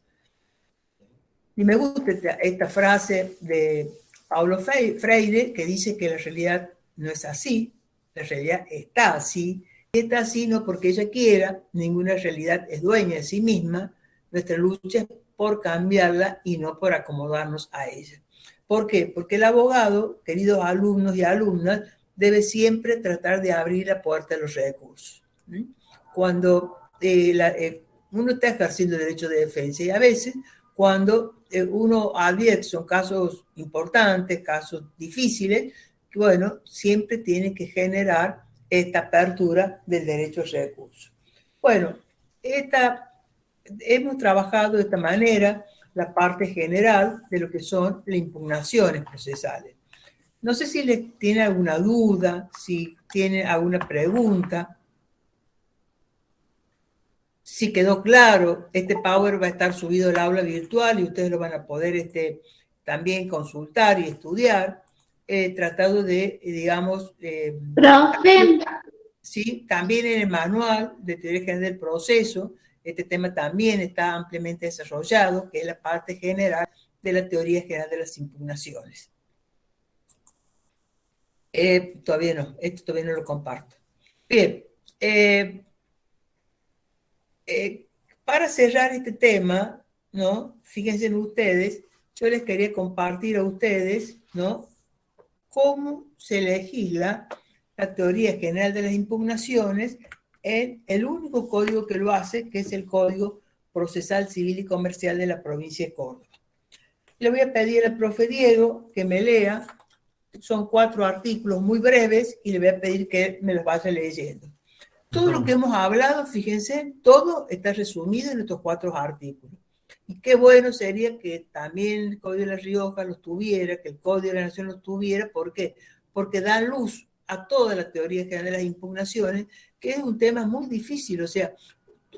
Y me gusta esta frase de Paulo Freire que dice que la realidad no es así, la realidad está así. Está así no porque ella quiera, ninguna realidad es dueña de sí misma, nuestra lucha es por cambiarla y no por acomodarnos a ella. ¿Por qué? Porque el abogado, queridos alumnos y alumnas, debe siempre tratar de abrir la puerta de los recursos. Cuando uno está ejerciendo el derecho de defensa y a veces cuando uno advierte, son casos importantes, casos difíciles, bueno, siempre tiene que generar esta apertura del derecho al recurso. Bueno, hemos trabajado de esta manera la parte general de lo que son las impugnaciones procesales. No sé si les tiene alguna duda, si tiene alguna pregunta. Si quedó claro, este Power va a estar subido al aula virtual y ustedes lo van a poder también consultar y estudiar, tratado de, digamos... Profe. Sí, también en el manual de teoría general del proceso, este tema también está ampliamente desarrollado, que es la parte general de la teoría general de las impugnaciones. Todavía no, esto todavía no lo comparto. Bien, para cerrar este tema, ¿no? Fíjense en ustedes, yo les quería compartir a ustedes, ¿no? Cómo se legisla la teoría general de las impugnaciones en el único código que lo hace, que es el Código Procesal Civil y Comercial de la provincia de Córdoba. Le voy a pedir al profe Diego que me lea, son 4 artículos muy breves y le voy a pedir que me los vaya leyendo. Todo lo que hemos hablado, fíjense, todo está resumido en estos 4 artículos. Y qué bueno sería que también el Código de La Rioja los tuviera, que el Código de la Nación los tuviera. ¿Por qué? Porque da luz a toda la teoría general de las impugnaciones, que es un tema muy difícil. O sea,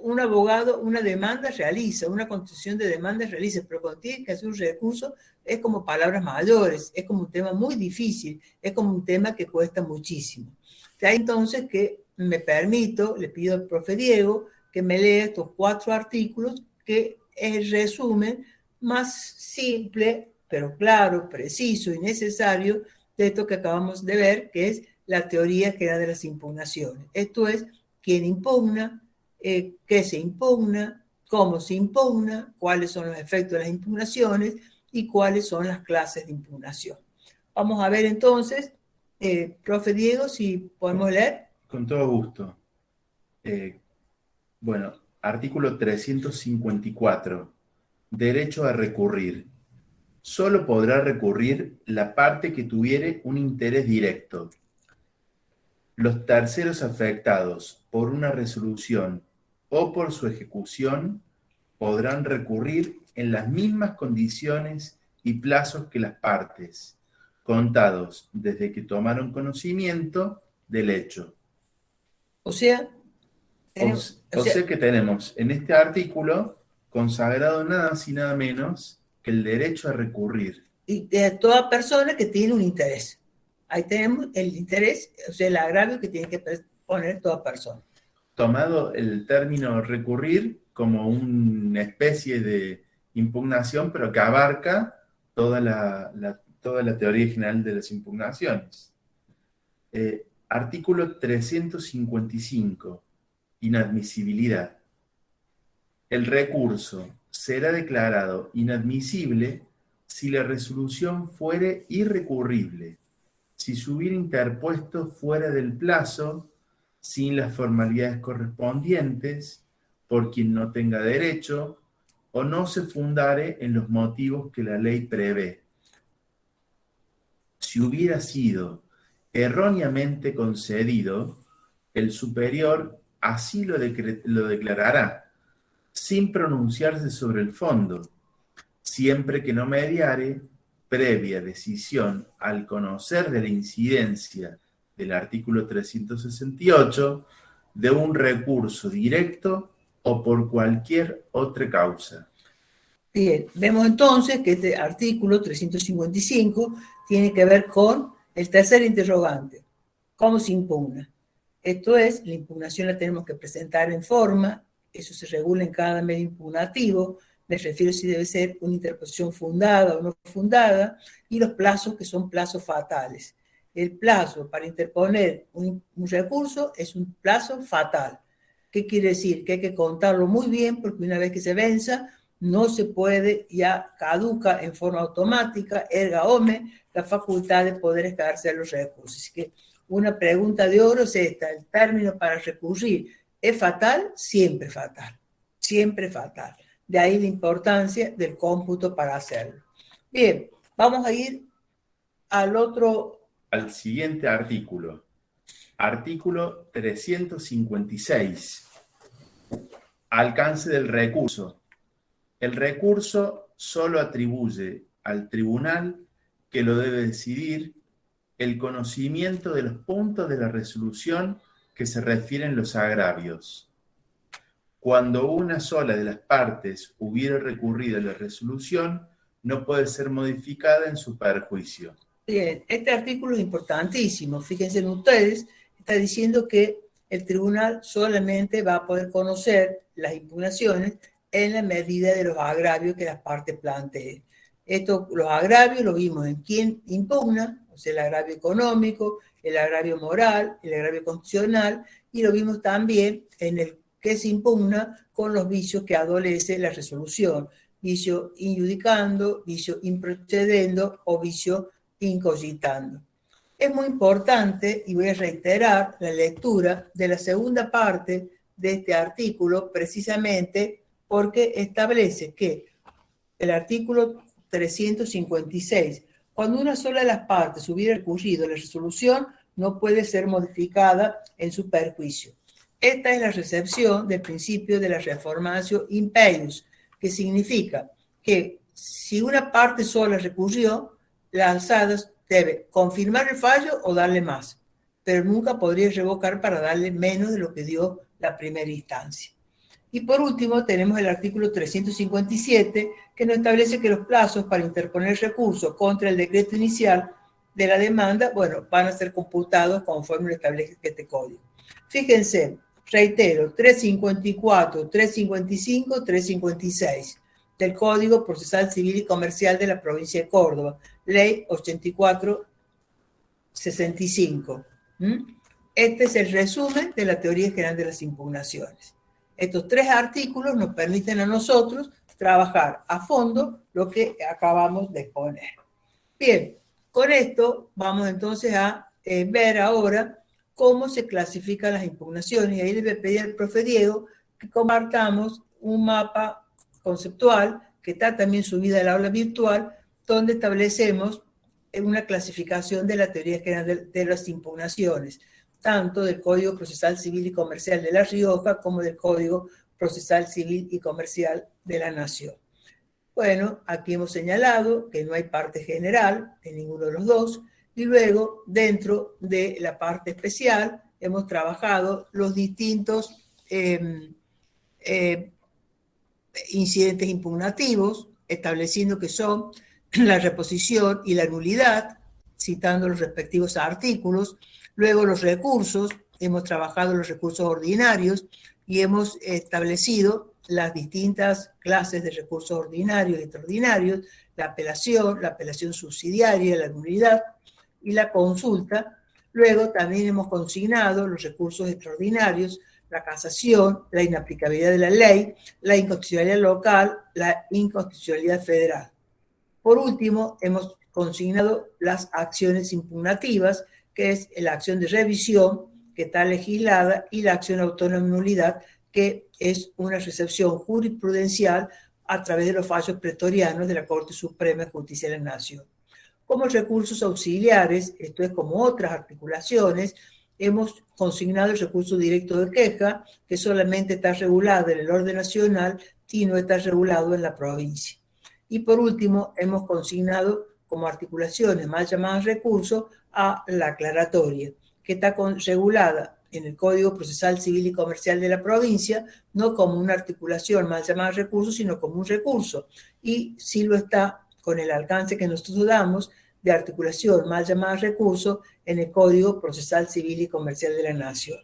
un abogado una demanda realiza, una constitución de demanda realiza, pero cuando tiene que hacer un recurso es como palabras mayores, es como un tema muy difícil, es como un tema que cuesta muchísimo. Entonces que me permito, le pido al profe Diego que me lea estos 4 artículos que es el resumen más simple, pero claro, preciso y necesario de esto que acabamos de ver, que es la teoría que era de las impugnaciones. Esto es quién impugna, qué se impugna, cómo se impugna, cuáles son los efectos de las impugnaciones y cuáles son las clases de impugnación. Vamos a ver entonces, profe Diego, si podemos leer. Con todo gusto. Bueno, artículo 354. Derecho a recurrir. Solo podrá recurrir la parte que tuviere un interés directo. Los terceros afectados por una resolución o por su ejecución podrán recurrir en las mismas condiciones y plazos que las partes, contados desde que tomaron conocimiento del hecho. O sea, que tenemos en este artículo consagrado nada más y nada menos que el derecho a recurrir. Y de toda persona que tiene un interés. Ahí tenemos el interés, o sea, el agravio que tiene que poner toda persona. Tomado el término recurrir como una especie de impugnación, pero que abarca toda la teoría general de las impugnaciones. Artículo 355. Inadmisibilidad. El recurso será declarado inadmisible si la resolución fuere irrecurrible, si se hubiera interpuesto fuera del plazo, sin las formalidades correspondientes, por quien no tenga derecho, o no se fundare en los motivos que la ley prevé. Si hubiera sido erróneamente concedido, el superior así lo declarará, sin pronunciarse sobre el fondo, siempre que no mediare, previa decisión al conocer de la incidencia del artículo 368, de un recurso directo o por cualquier otra causa. Bien, vemos entonces que este artículo 355 tiene que ver con el tercer interrogante, ¿cómo se impugna? Esto es, la impugnación la tenemos que presentar en forma, eso se regula en cada medio impugnativo, me refiero si debe ser una interposición fundada o no fundada, y los plazos que son plazos fatales. El plazo para interponer un recurso es un plazo fatal. ¿Qué quiere decir? Que hay que contarlo muy bien porque una vez que se venza, no se puede, ya caduca en forma automática, erga omnes, la facultad de poder esclarecer los recursos. Así que una pregunta de oro es esta, ¿el término para recurrir es fatal? Siempre fatal, siempre fatal. De ahí la importancia del cómputo para hacerlo. Bien, vamos a ir al siguiente artículo. Artículo 356. Alcance del recurso. El recurso solo atribuye al tribunal que lo debe decidir el conocimiento de los puntos de la resolución que se refieren los agravios. Cuando una sola de las partes hubiera recurrido a la resolución, no puede ser modificada en su perjuicio. Bien, este artículo es importantísimo. Fíjense en ustedes, está diciendo que el tribunal solamente va a poder conocer las impugnaciones en la medida de los agravios que las partes planteen. Los agravios lo vimos en quién impugna, o sea, el agravio económico, el agravio moral, el agravio constitucional, y lo vimos también en el que se impugna con los vicios que adolece la resolución, vicio injudicando, vicio improcedendo o vicio incogitando. Es muy importante, y voy a reiterar la lectura de la segunda parte de este artículo, precisamente porque establece que el artículo 356, cuando una sola de las partes hubiera recurrido a la resolución, no puede ser modificada en su perjuicio. Esta es la recepción del principio de la reformatio imperius, que significa que si una parte sola recurrió, la alzada debe confirmar el fallo o darle más, pero nunca podría revocar para darle menos de lo que dio la primera instancia. Y por último, tenemos el artículo 357, que nos establece que los plazos para interponer recursos contra el decreto inicial de la demanda, bueno, van a ser computados conforme lo establece este código. Fíjense, reitero, 354, 355, 356 del Código Procesal Civil y Comercial de la provincia de Córdoba, Ley 8465. Este es el resumen de la teoría general de las impugnaciones. Estos 3 artículos nos permiten a nosotros trabajar a fondo lo que acabamos de exponer. Bien, con esto vamos entonces a ver ahora cómo se clasifican las impugnaciones. Y ahí le voy a pedir al profe Diego que compartamos un mapa conceptual que está también subido al aula virtual, donde establecemos una clasificación de la teoría general de las impugnaciones, tanto del Código Procesal Civil y Comercial de La Rioja como del Código Procesal Civil y Comercial de la Nación. Bueno, aquí hemos señalado que no hay parte general en ninguno de los dos, y luego dentro de la parte especial hemos trabajado los distintos incidentes impugnativos, estableciendo que son la reposición y la nulidad, citando los respectivos artículos. Luego los recursos, hemos trabajado los recursos ordinarios y hemos establecido las distintas clases de recursos ordinarios y extraordinarios, la apelación subsidiaria, la nulidad y la consulta. Luego también hemos consignado los recursos extraordinarios, la casación, la inaplicabilidad de la ley, la inconstitucionalidad local, la inconstitucionalidad federal. Por último, hemos consignado las acciones impugnativas, que es la acción de revisión, que está legislada, y la acción autónoma de nulidad, que es una recepción jurisprudencial a través de los fallos pretorianos de la Corte Suprema de Justicia de la Nación. Como recursos auxiliares, esto es como otras articulaciones, hemos consignado el recurso directo de queja, que solamente está regulado en el orden nacional y no está regulado en la provincia. Y por último, hemos consignado como articulaciones mal llamadas recursos a la aclaratoria, que está regulada en el Código Procesal Civil y Comercial de la provincia, no como una articulación mal llamada recurso, sino como un recurso. Y sí lo está con el alcance que nosotros damos de articulación mal llamada recurso en el Código Procesal Civil y Comercial de la Nación.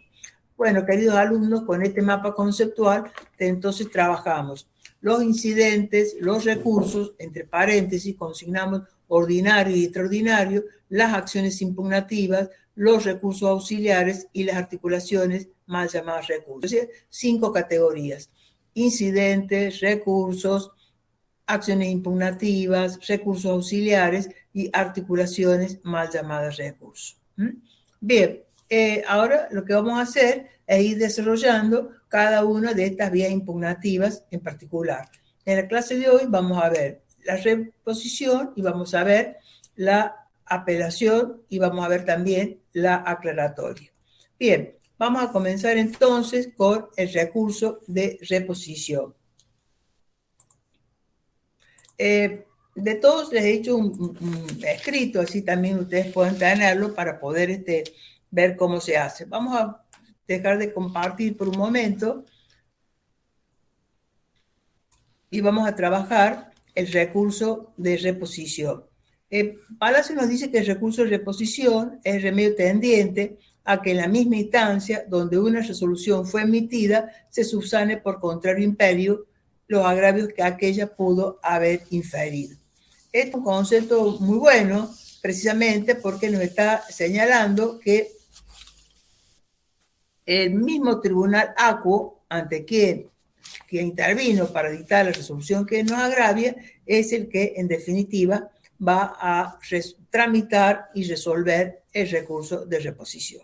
Bueno, queridos alumnos, con este mapa conceptual, entonces trabajamos los incidentes, los recursos, entre paréntesis, consignamos ordinario y extraordinario, las acciones impugnativas, los recursos auxiliares y las articulaciones mal llamadas recursos. Es decir, 5 categorías: incidentes, recursos, acciones impugnativas, recursos auxiliares y articulaciones mal llamadas recursos. Bien, ahora lo que vamos a hacer es ir desarrollando cada una de estas vías impugnativas en particular. En la clase de hoy vamos a ver la reposición y vamos a ver la apelación y vamos a ver también la aclaratoria. Bien, vamos a comenzar entonces con el recurso de reposición. De todos les he hecho un escrito, así también ustedes pueden tenerlo para poder ver cómo se hace. Vamos a dejar de compartir por un momento y vamos a trabajar el recurso de reposición. Palacio nos dice que el recurso de reposición es remedio tendiente a que en la misma instancia donde una resolución fue emitida se subsane por contrario imperio los agravios que aquella pudo haber inferido. Este es un concepto muy bueno, precisamente porque nos está señalando que el mismo tribunal acuo ante quien intervino para dictar la resolución que nos agravia es el que en definitiva va a tramitar y resolver el recurso de reposición.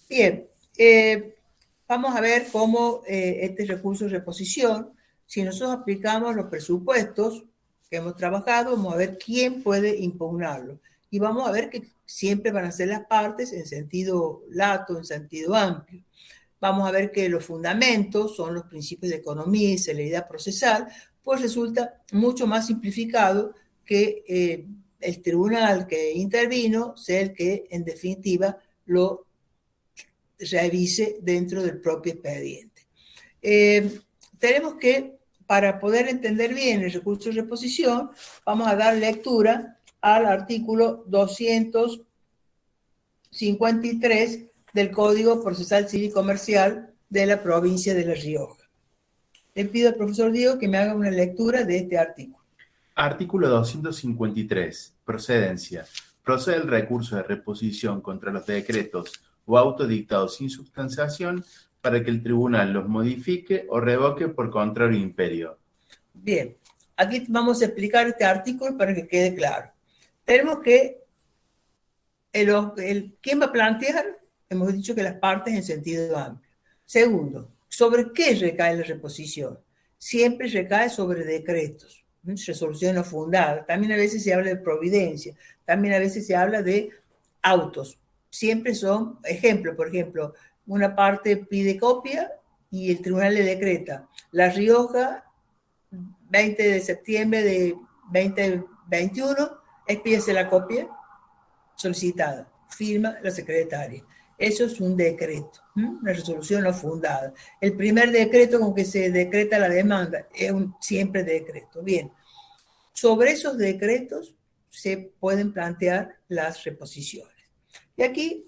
Bien, vamos a ver cómo este recurso de reposición, si nosotros aplicamos los presupuestos que hemos trabajado, vamos a ver quién puede impugnarlo. Y vamos a ver que siempre van a ser las partes en sentido lato, en sentido amplio. Vamos a ver que los fundamentos son los principios de economía y celeridad procesal, pues resulta mucho más simplificado que el tribunal que intervino sea el que en definitiva lo revise dentro del propio expediente. tenemos que, para poder entender bien el recurso de reposición, vamos a dar lectura al artículo 253 del Código Procesal Civil y Comercial de la provincia de La Rioja. Le pido al profesor Diego que me haga una lectura de este artículo. Artículo 253. Procedencia. Procede el recurso de reposición contra los decretos o autos dictados sin sustanciación para que el tribunal los modifique o revoque por contrario imperio. Bien, aquí vamos a explicar este artículo para que quede claro. Tenemos que, ¿quién va a plantear? Hemos dicho que las partes en sentido amplio. Segundo, ¿sobre qué recae la reposición? Siempre recae sobre decretos, resoluciones no fundadas. También a veces se habla de providencia, también a veces se habla de autos. Siempre son ejemplos, por ejemplo, una parte pide copia y el tribunal le decreta. La Rioja, 20 de septiembre de 2021, expídese la copia solicitada, firma la secretaria. Eso es un decreto, una resolución no fundada. El primer decreto con que se decreta la demanda es siempre decreto. Bien, sobre esos decretos se pueden plantear las reposiciones. Y aquí,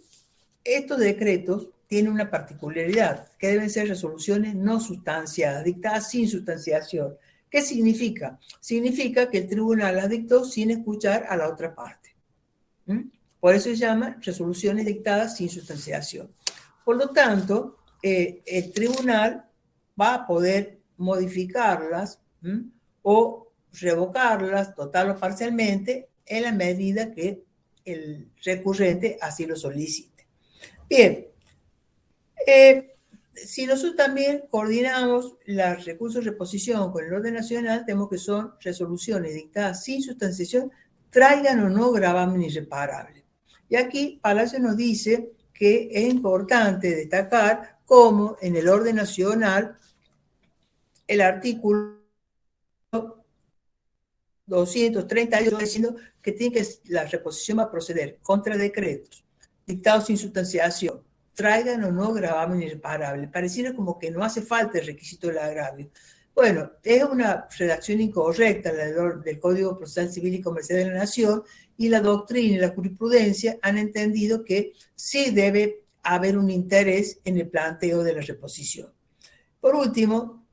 estos decretos tienen una particularidad, que deben ser resoluciones no sustanciadas, dictadas sin sustanciación. ¿Qué significa? Significa que el tribunal las dictó sin escuchar a la otra parte. Por eso se llama resoluciones dictadas sin sustanciación. Por lo tanto, el tribunal va a poder modificarlas o revocarlas total o parcialmente en la medida que el recurrente así lo solicite. Bien, si nosotros también coordinamos los recursos de reposición con el orden nacional, tenemos que son resoluciones dictadas sin sustanciación, traigan o no gravamen irreparable. Y aquí Palacio nos dice que es importante destacar cómo en el orden nacional el artículo 238 diciendo que la reposición va a proceder contra decretos dictados sin sustanciación, traigan o no gravamen irreparable. Pareciera como que no hace falta el requisito del agravio. Bueno, es una redacción incorrecta del Código Procesal Civil y Comercial de la Nación, y la doctrina y la jurisprudencia han entendido que sí debe haber un interés en el planteo de la reposición. Por último,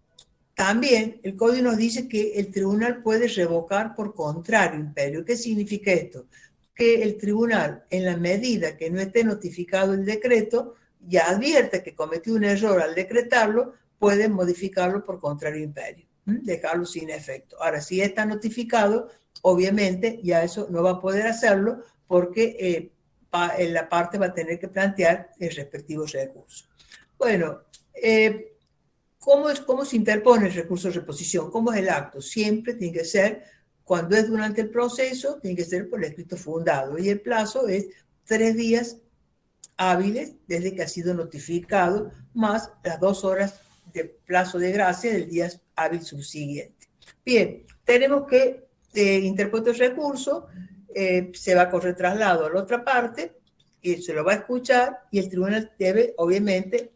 también el Código nos dice que el tribunal puede revocar por contrario imperio. ¿Qué significa esto? Que el tribunal, en la medida que no esté notificado el decreto, ya advierte que cometió un error al decretarlo, puede modificarlo por contrario imperio, dejarlo sin efecto. Ahora, si está notificado, obviamente ya eso no va a poder hacerlo porque la parte va a tener que plantear el respectivo recurso. Bueno, ¿cómo se interpone el recurso de reposición? ¿Cómo es el acto? Siempre tiene que ser, cuando es durante el proceso, tiene que ser por el escrito fundado, y el plazo es 3 días hábiles desde que ha sido notificado, más las 2 horas de plazo de gracia del día hábil subsiguiente. Bien, tenemos que interponer el recurso, se va a correr traslado a la otra parte, y se lo va a escuchar, y el tribunal debe, obviamente,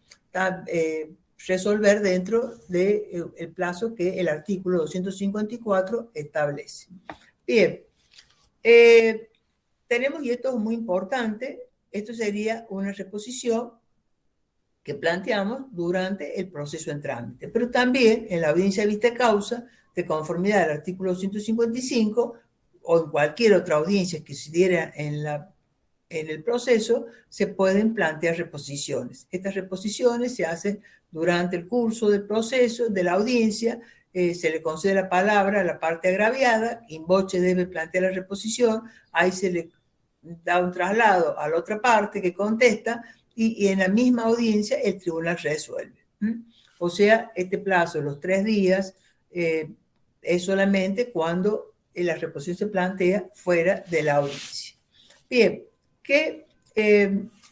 resolver dentro del plazo que el artículo 254 establece. Bien, tenemos, y esto es muy importante, esto sería una reposición que planteamos durante el proceso en trámite, pero también en la audiencia de vista causa, de conformidad al artículo 255, o en cualquier otra audiencia que se diera en el proceso, se pueden plantear reposiciones. Estas reposiciones se hacen durante el curso del proceso, de la audiencia, se le concede la palabra a la parte agraviada, in voce debe plantear la reposición, ahí se le da un traslado a la otra parte que contesta, y en la misma audiencia el tribunal resuelve. O sea, este plazo de los 3 días es solamente cuando la reposición se plantea fuera de la audiencia. Bien, ¿qué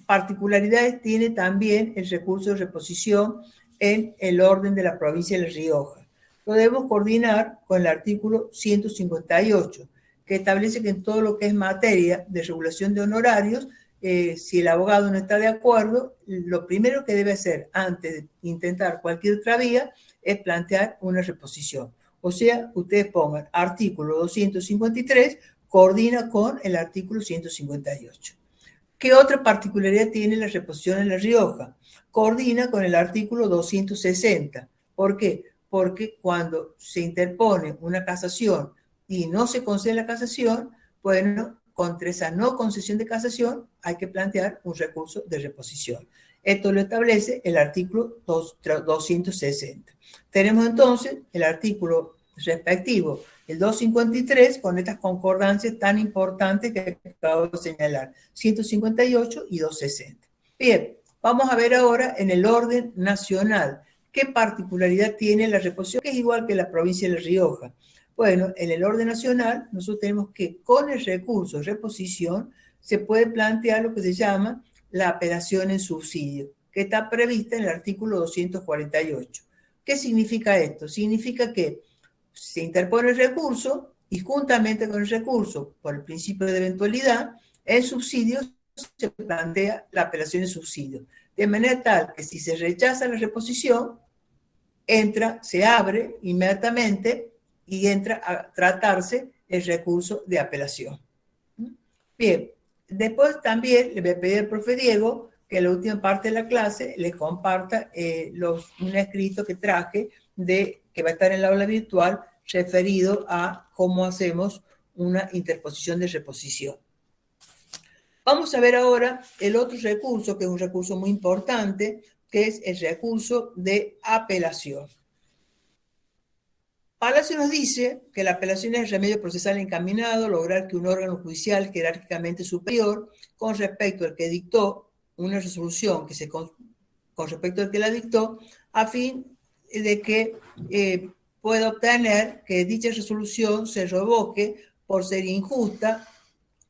particularidades tiene también el recurso de reposición en el orden de la provincia de La Rioja? Lo debemos coordinar con el artículo 158, que establece que en todo lo que es materia de regulación de honorarios, si el abogado no está de acuerdo, lo primero que debe hacer antes de intentar cualquier otra vía es plantear una reposición. O sea, ustedes pongan artículo 253, coordina con el artículo 158. ¿Qué otra particularidad tiene la reposición en La Rioja? Coordina con el artículo 260. ¿Por qué? Porque cuando se interpone una casación y no se concede la casación, bueno, contra esa no concesión de casación hay que plantear un recurso de reposición. Esto lo establece el artículo 260. Tenemos entonces el artículo respectivo, el 253, con estas concordancias tan importantes que acabo de señalar, 158 y 260. Bien, vamos a ver ahora en el orden nacional qué particularidad tiene la reposición, que es igual que la provincia de La Rioja. Bueno, en el orden nacional nosotros tenemos que con el recurso de reposición se puede plantear lo que se llama la apelación en subsidio, que está prevista en el artículo 248. ¿Qué significa esto? Significa que se interpone el recurso y juntamente con el recurso, por el principio de eventualidad, el subsidio se plantea la apelación en subsidio. De manera tal que si se rechaza la reposición, se abre inmediatamente y entra a tratarse el recurso de apelación. Bien, después también le voy a pedir al profe Diego que en la última parte de la clase les comparta un escrito que traje que va a estar en la aula virtual referido a cómo hacemos una interposición de reposición. Vamos a ver ahora el otro recurso, que es un recurso muy importante, que es el recurso de apelación. Palacio nos dice que la apelación es el remedio procesal encaminado a lograr que un órgano judicial jerárquicamente superior, con respecto al que dictó una resolución con respecto al que la dictó, a fin de que pueda obtener que dicha resolución se revoque por ser injusta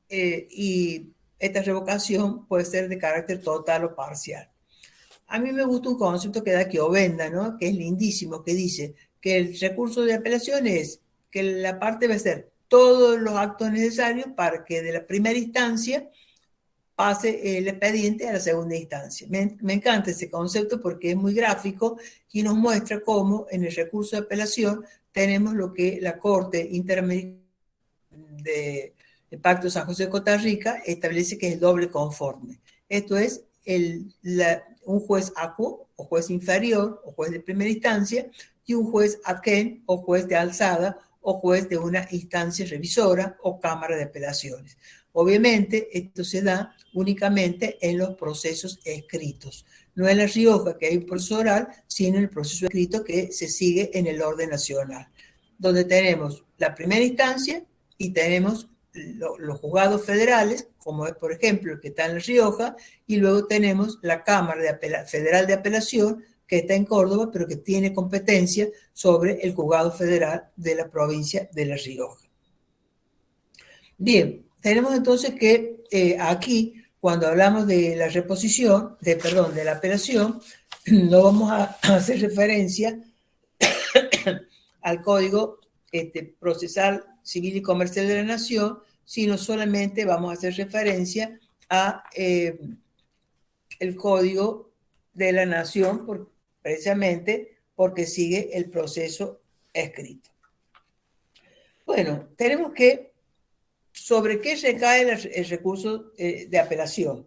y esta revocación puede ser de carácter total o parcial. A mí me gusta un concepto que da Chiovenda, ¿no? Que es lindísimo, que dice que el recurso de apelación es que la parte debe hacer todos los actos necesarios para que de la primera instancia pase el expediente a la segunda instancia. Me encanta ese concepto porque es muy gráfico y nos muestra cómo en el recurso de apelación tenemos lo que la Corte Interamericana del Pacto de San José de Costa Rica establece que es el doble conforme. Esto es un juez acuo o juez inferior o juez de primera instancia y un juez aquén o juez de alzada o juez de una instancia revisora o cámara de apelaciones. Obviamente, esto se da únicamente en los procesos escritos. No en La Rioja, que hay un proceso oral, sino en el proceso escrito que se sigue en el orden nacional, donde tenemos la primera instancia y tenemos los juzgados federales, como es, por ejemplo, el que está en La Rioja, y luego tenemos la Cámara Federal de Apelación, que está en Córdoba, pero que tiene competencia sobre el juzgado federal de la provincia de La Rioja. Bien, tenemos entonces que aquí, cuando hablamos de la reposición, de la apelación, no vamos a hacer referencia al Código Procesal Civil y Comercial de la Nación, sino solamente vamos a hacer referencia a el Código de la Nación, precisamente porque sigue el proceso escrito. Bueno, tenemos que, ¿sobre qué recae el recurso de apelación?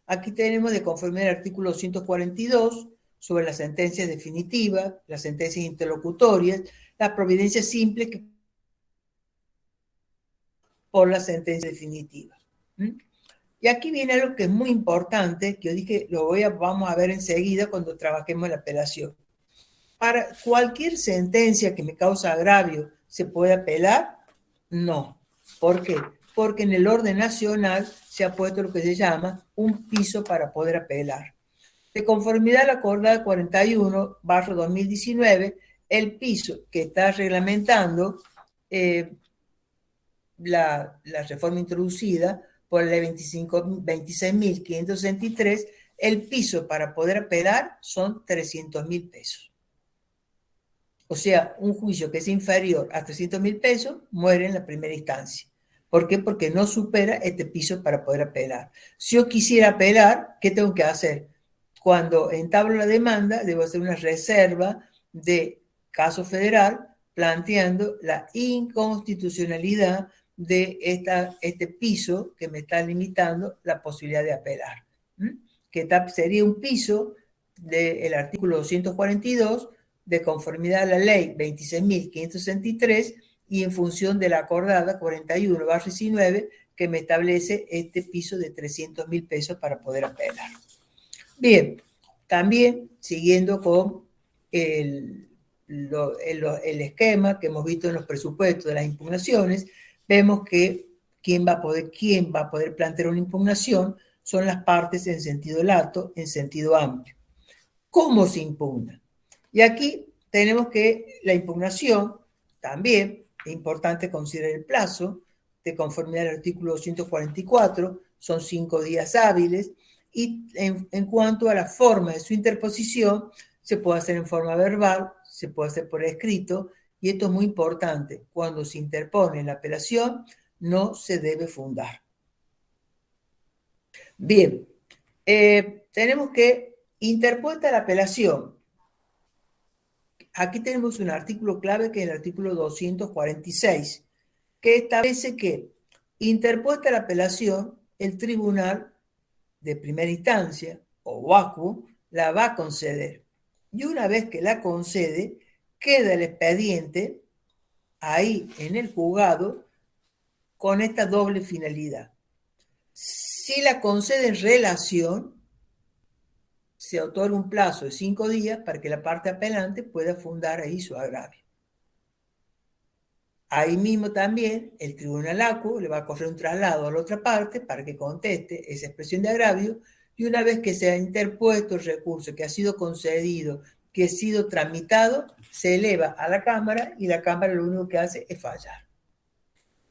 Aquí tenemos, de conformidad al artículo 142, sobre las sentencias definitivas, las sentencias interlocutorias, la providencia simple que por la sentencia definitiva. Y aquí viene algo que es muy importante, que yo dije, vamos a ver enseguida cuando trabajemos la apelación. Para cualquier sentencia que me causa agravio, ¿se puede apelar? No. ¿Por qué? Porque en el orden nacional se ha puesto lo que se llama un piso para poder apelar. De conformidad a la acordada 41/2019, el piso que está reglamentando la reforma introducida por la ley 26.563, el piso para poder apelar son 300.000 pesos. O sea, un juicio que es inferior a 300.000 pesos muere en la primera instancia. ¿Por qué? Porque no supera este piso para poder apelar. Si yo quisiera apelar, ¿qué tengo que hacer? Cuando entablo la demanda, debo hacer una reserva de caso federal planteando la inconstitucionalidad de este piso que me está limitando la posibilidad de apelar. Que sería un piso del artículo 242 de conformidad a la ley 26.563 y en función de la acordada 41/19 que me establece este piso de 300.000 pesos para poder apelar. Bien, también siguiendo con el esquema que hemos visto en los presupuestos de las impugnaciones, vemos que quién va a poder plantear una impugnación son las partes en sentido lato, en sentido amplio. ¿Cómo se impugna? Y aquí tenemos que la impugnación también es importante considerar el plazo de conformidad al artículo 244, son 5 días hábiles, y en cuanto a la forma de su interposición, se puede hacer en forma verbal, se puede hacer por escrito, y esto es muy importante, cuando se interpone la apelación, no se debe fundar. Bien, tenemos que interpuesta la apelación. Aquí tenemos un artículo clave que es el artículo 246, que establece que interpuesta la apelación, el tribunal de primera instancia o vacuo la va a conceder. Y una vez que la concede, queda el expediente ahí en el juzgado con esta doble finalidad. Si la concede en relación, se otorga un plazo de 5 días para que la parte apelante pueda fundar ahí su agravio. Ahí mismo también el tribunal ACU le va a correr un traslado a la otra parte para que conteste esa expresión de agravio, y una vez que se ha interpuesto el recurso, que ha sido concedido, que ha sido tramitado, se eleva a la Cámara y la Cámara lo único que hace es fallar.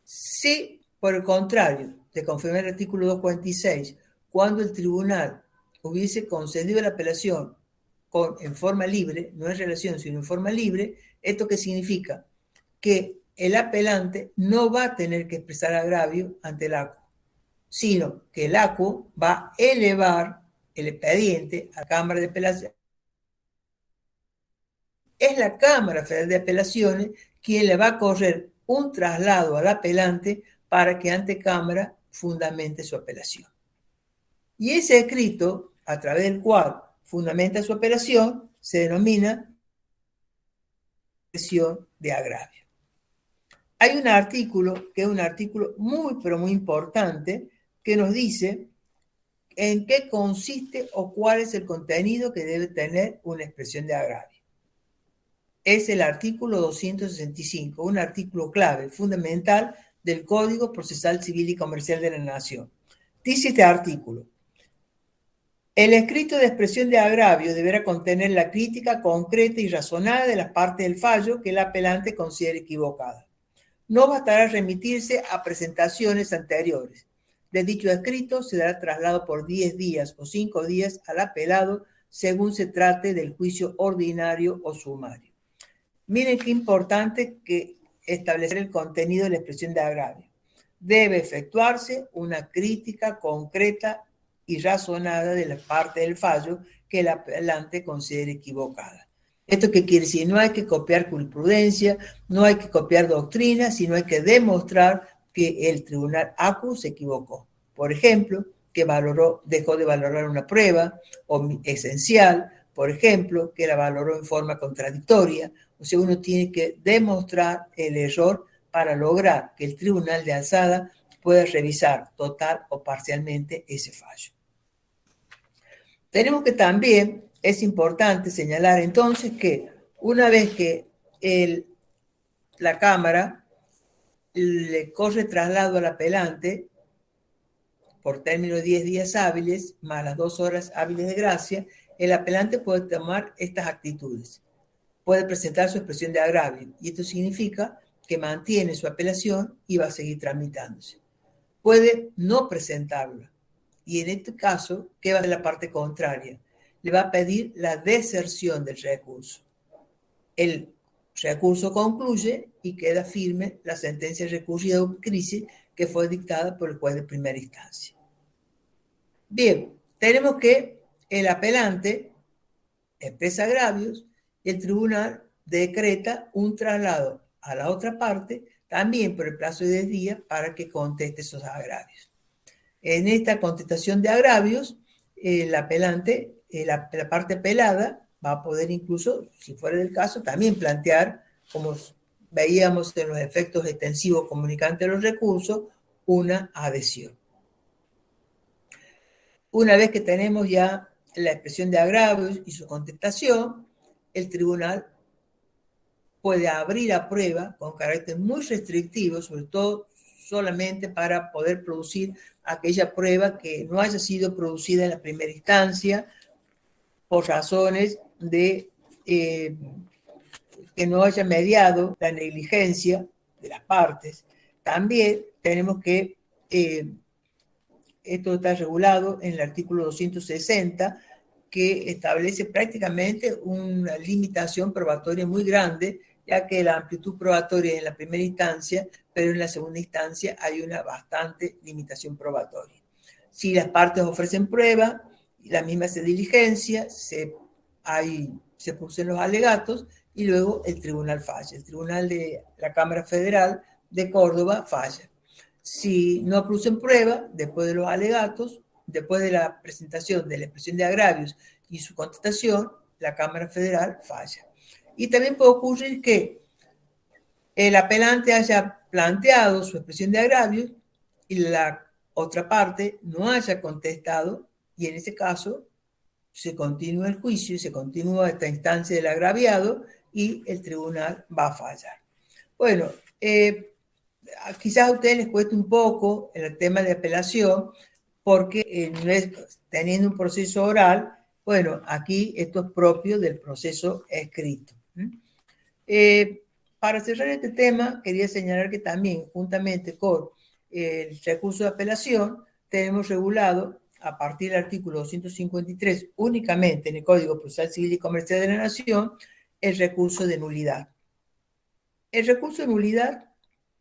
Si, por el contrario, de confirmar el artículo 246, cuando el tribunal hubiese concedido la apelación en forma libre, no en relación, sino en forma libre, ¿esto qué significa? Que el apelante no va a tener que expresar agravio ante el ACU, sino que el ACU va a elevar el expediente a Cámara de Apelación. Es la Cámara Federal de Apelaciones quien le va a correr un traslado al apelante para que ante Cámara fundamente su apelación. Y ese escrito, a través del cual fundamenta su apelación, se denomina expresión de agravio. Hay un artículo que es un artículo muy, pero muy importante que nos dice en qué consiste o cuál es el contenido que debe tener una expresión de agravio. Es el artículo 265, un artículo clave, fundamental del Código Procesal Civil y Comercial de la Nación. Dice este artículo: el escrito de expresión de agravio deberá contener la crítica concreta y razonada de las partes del fallo que el apelante considere equivocada. No bastará remitirse a presentaciones anteriores. De dicho escrito se dará traslado por 10 días o 5 días al apelado según se trate del juicio ordinario o sumario. Miren qué importante que establecer el contenido de la expresión de agravio. Debe efectuarse una crítica concreta y razonada de la parte del fallo que el apelante considere equivocada. ¿Esto qué quiere decir? No hay que copiar jurisprudencia, no hay que copiar doctrina, sino hay que demostrar que el tribunal ACU se equivocó. Por ejemplo, que dejó de valorar una prueba esencial, por ejemplo, que la valoró en forma contradictoria. O sea, uno tiene que demostrar el error para lograr que el tribunal de alzada pueda revisar total o parcialmente ese fallo. Tenemos que también, es importante señalar entonces que una vez que la Cámara le corre traslado al apelante por término de 10 días hábiles, más las 2 horas hábiles de gracia, el apelante puede tomar estas actitudes. Puede presentar su expresión de agravio, y esto significa que mantiene su apelación y va a seguir tramitándose. Puede no presentarla, y en este caso, ¿qué va a hacer la parte contraria? Le va a pedir la deserción del recurso. El recurso concluye y queda firme la sentencia recurrida de crisis que fue dictada por el juez de primera instancia. Bien, tenemos que el apelante expresa agravios y el tribunal decreta un traslado a la otra parte, también por el plazo de 10 días, para que conteste esos agravios. En esta contestación de agravios, el apelante, la parte apelada, va a poder incluso, si fuera el caso, también plantear, como veíamos en los efectos extensivos comunicantes de los recursos, una adhesión. Una vez que tenemos ya la expresión de agravios y su contestación, el tribunal puede abrir a prueba con carácter muy restrictivo, sobre todo solamente para poder producir aquella prueba que no haya sido producida en la primera instancia por razones de que no haya mediado la negligencia de las partes. También tenemos que, esto está regulado en el artículo 260, que establece prácticamente una limitación probatoria muy grande, ya que la amplitud probatoria es en la primera instancia, pero en la segunda instancia hay una bastante limitación probatoria. Si las partes ofrecen prueba, la misma se diligencia, se producen los alegatos y luego el tribunal falla. El tribunal de la Cámara Federal de Córdoba falla. Si no producen prueba, después de los alegatos, después de la presentación de la expresión de agravios y su contestación, la Cámara Federal falla. Y también puede ocurrir que el apelante haya planteado su expresión de agravios y la otra parte no haya contestado, y en ese caso se continúa el juicio y se continúa esta instancia del agraviado y el tribunal va a fallar. Bueno, quizás a ustedes les cueste un poco el tema de apelación, porque teniendo un proceso oral, bueno, aquí esto es propio del proceso escrito. Para cerrar este tema, quería señalar que también, juntamente con el recurso de apelación, tenemos regulado, a partir del artículo 253, únicamente en el Código Procesal Civil y Comercial de la Nación, el recurso de nulidad. El recurso de nulidad,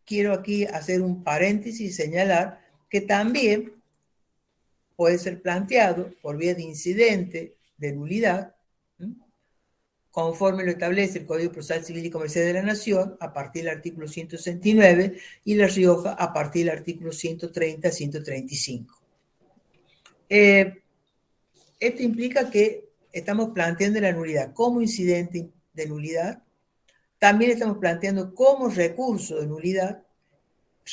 quiero aquí hacer un paréntesis y señalar que también puede ser planteado por vía de incidente de nulidad, conforme lo establece el Código Procesal Civil y Comercial de la Nación, a partir del artículo 169, y La Rioja a partir del artículo 130-135. Esto implica que estamos planteando la nulidad como incidente de nulidad, también estamos planteando como recurso de nulidad,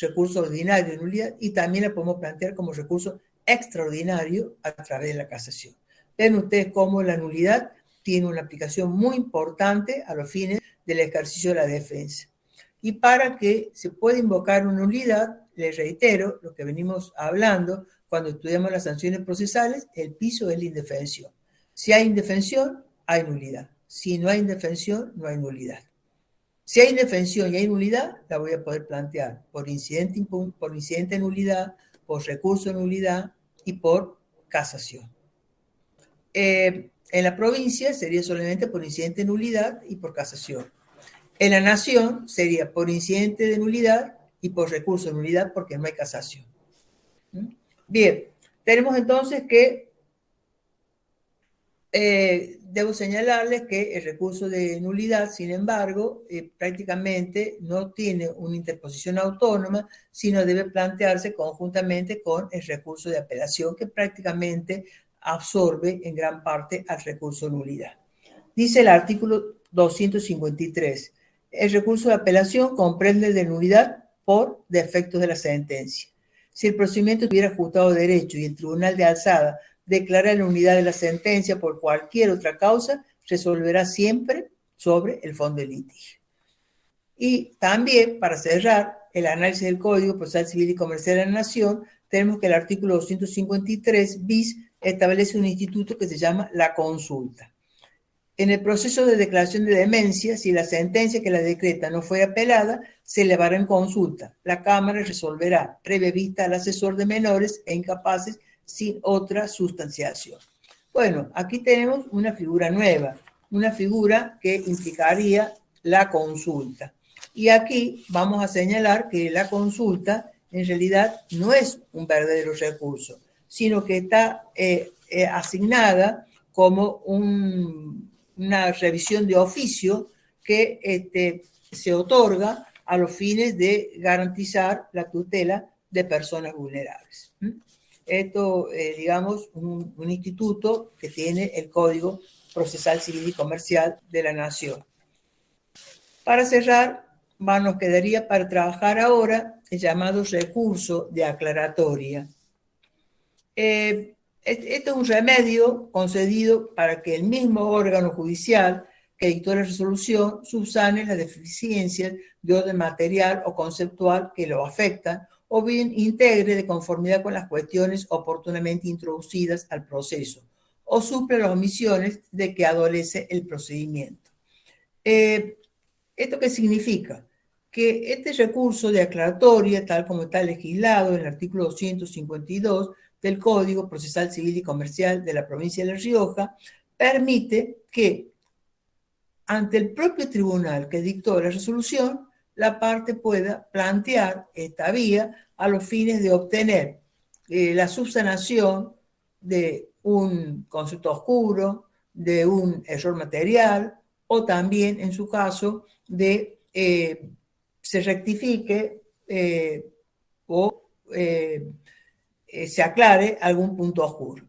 recurso ordinario de nulidad, y también la podemos plantear como recurso extraordinario a través de la casación. Ven ustedes cómo la nulidad tiene una aplicación muy importante a los fines del ejercicio de la defensa. Y para que se pueda invocar una nulidad, les reitero lo que venimos hablando cuando estudiamos las sanciones procesales, el piso es la indefensión. Si hay indefensión, hay nulidad. Si no hay indefensión, no hay nulidad. Si hay indefensión y hay nulidad, la voy a poder plantear por incidente de nulidad, por recurso de nulidad y por casación. En la provincia sería solamente por incidente de nulidad y por casación. En la nación sería por incidente de nulidad y por recurso de nulidad porque no hay casación. Bien, tenemos entonces que debo señalarles que el recurso de nulidad, sin embargo, prácticamente no tiene una interposición autónoma, sino debe plantearse conjuntamente con el recurso de apelación, que prácticamente absorbe en gran parte al recurso de nulidad. Dice el artículo 253, el recurso de apelación comprende de nulidad por defectos de la sentencia. Si el procedimiento estuviera ajustado de derecho y el tribunal de alzada declara la nulidad de la sentencia por cualquier otra causa, resolverá siempre sobre el fondo del litigio. Y también, para cerrar el análisis del Código Procesal Civil y Comercial de la Nación, tenemos que el artículo 253 bis establece un instituto que se llama la consulta. En el proceso de declaración de demencia, si la sentencia que la decreta no fue apelada, se elevará en consulta. La Cámara resolverá previa vista al asesor de menores e incapaces sin otra sustanciación. Bueno, aquí tenemos una figura nueva, una figura que implicaría la consulta. Y aquí vamos a señalar que la consulta en realidad no es un verdadero recurso, sino que está asignada como una revisión de oficio que se otorga a los fines de garantizar la tutela de personas vulnerables. Esto, digamos, un instituto que tiene el Código Procesal Civil y Comercial de la Nación. Para cerrar, nos quedaría para trabajar ahora el llamado recurso de aclaratoria. Este es un remedio concedido para que el mismo órgano judicial que dictó la resolución subsane las deficiencias de orden material o conceptual que lo afectan, o bien integre de conformidad con las cuestiones oportunamente introducidas al proceso, o suple las omisiones de que adolece el procedimiento. ¿Esto qué significa? Que este recurso de aclaratoria, tal como está legislado en el artículo 252 del Código Procesal Civil y Comercial de la provincia de La Rioja, permite que ante el propio tribunal que dictó la resolución, la parte pueda plantear esta vía a los fines de obtener la subsanación de un concepto oscuro, de un error material, o también, en su caso, de se rectifique o se aclare algún punto oscuro.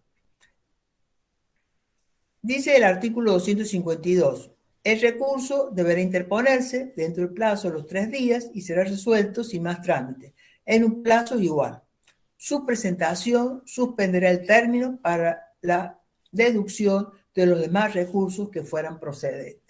Dice el artículo 252, el recurso deberá interponerse dentro del plazo de los 3 días y será resuelto sin más trámite, en un plazo igual. Su presentación suspenderá el término para la deducción de los demás recursos que fueran procedentes.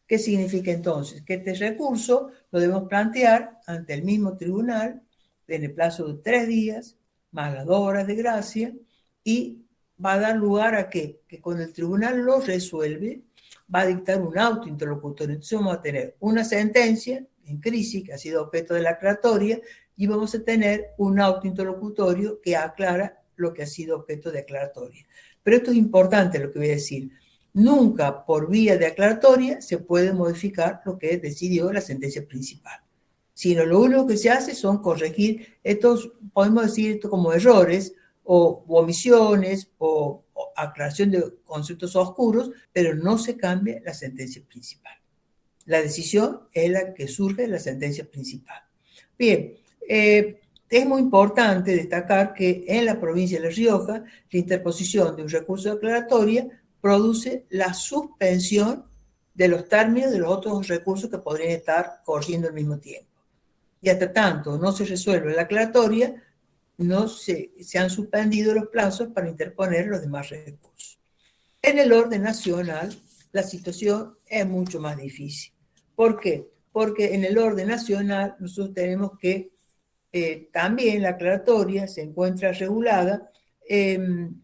¿Qué significa entonces? Que este recurso lo debemos plantear ante el mismo tribunal en el plazo de 3 días, más las 2 horas de gracia, y va a dar lugar a que cuando el tribunal lo resuelve, va a dictar un auto interlocutorio. Entonces vamos a tener una sentencia en crisis que ha sido objeto de la aclaratoria y vamos a tener un auto interlocutorio que aclara lo que ha sido objeto de aclaratoria. Pero esto es importante lo que voy a decir. Nunca por vía de aclaratoria se puede modificar lo que decidió la sentencia principal, sino lo único que se hace son corregir estos, podemos decir esto como errores o omisiones o aclaración de conceptos oscuros, pero no se cambia la sentencia principal. La decisión es la que surge de la sentencia principal. Bien, es muy importante destacar que en la provincia de La Rioja la interposición de un recurso de aclaratoria produce la suspensión de los términos de los otros recursos que podrían estar corriendo al mismo tiempo. Y hasta tanto no se resuelve la aclaratoria, no se han suspendido los plazos para interponer los demás recursos. En el orden nacional, la situación es mucho más difícil. ¿Por qué? Porque en el orden nacional nosotros tenemos que también la aclaratoria se encuentra regulada en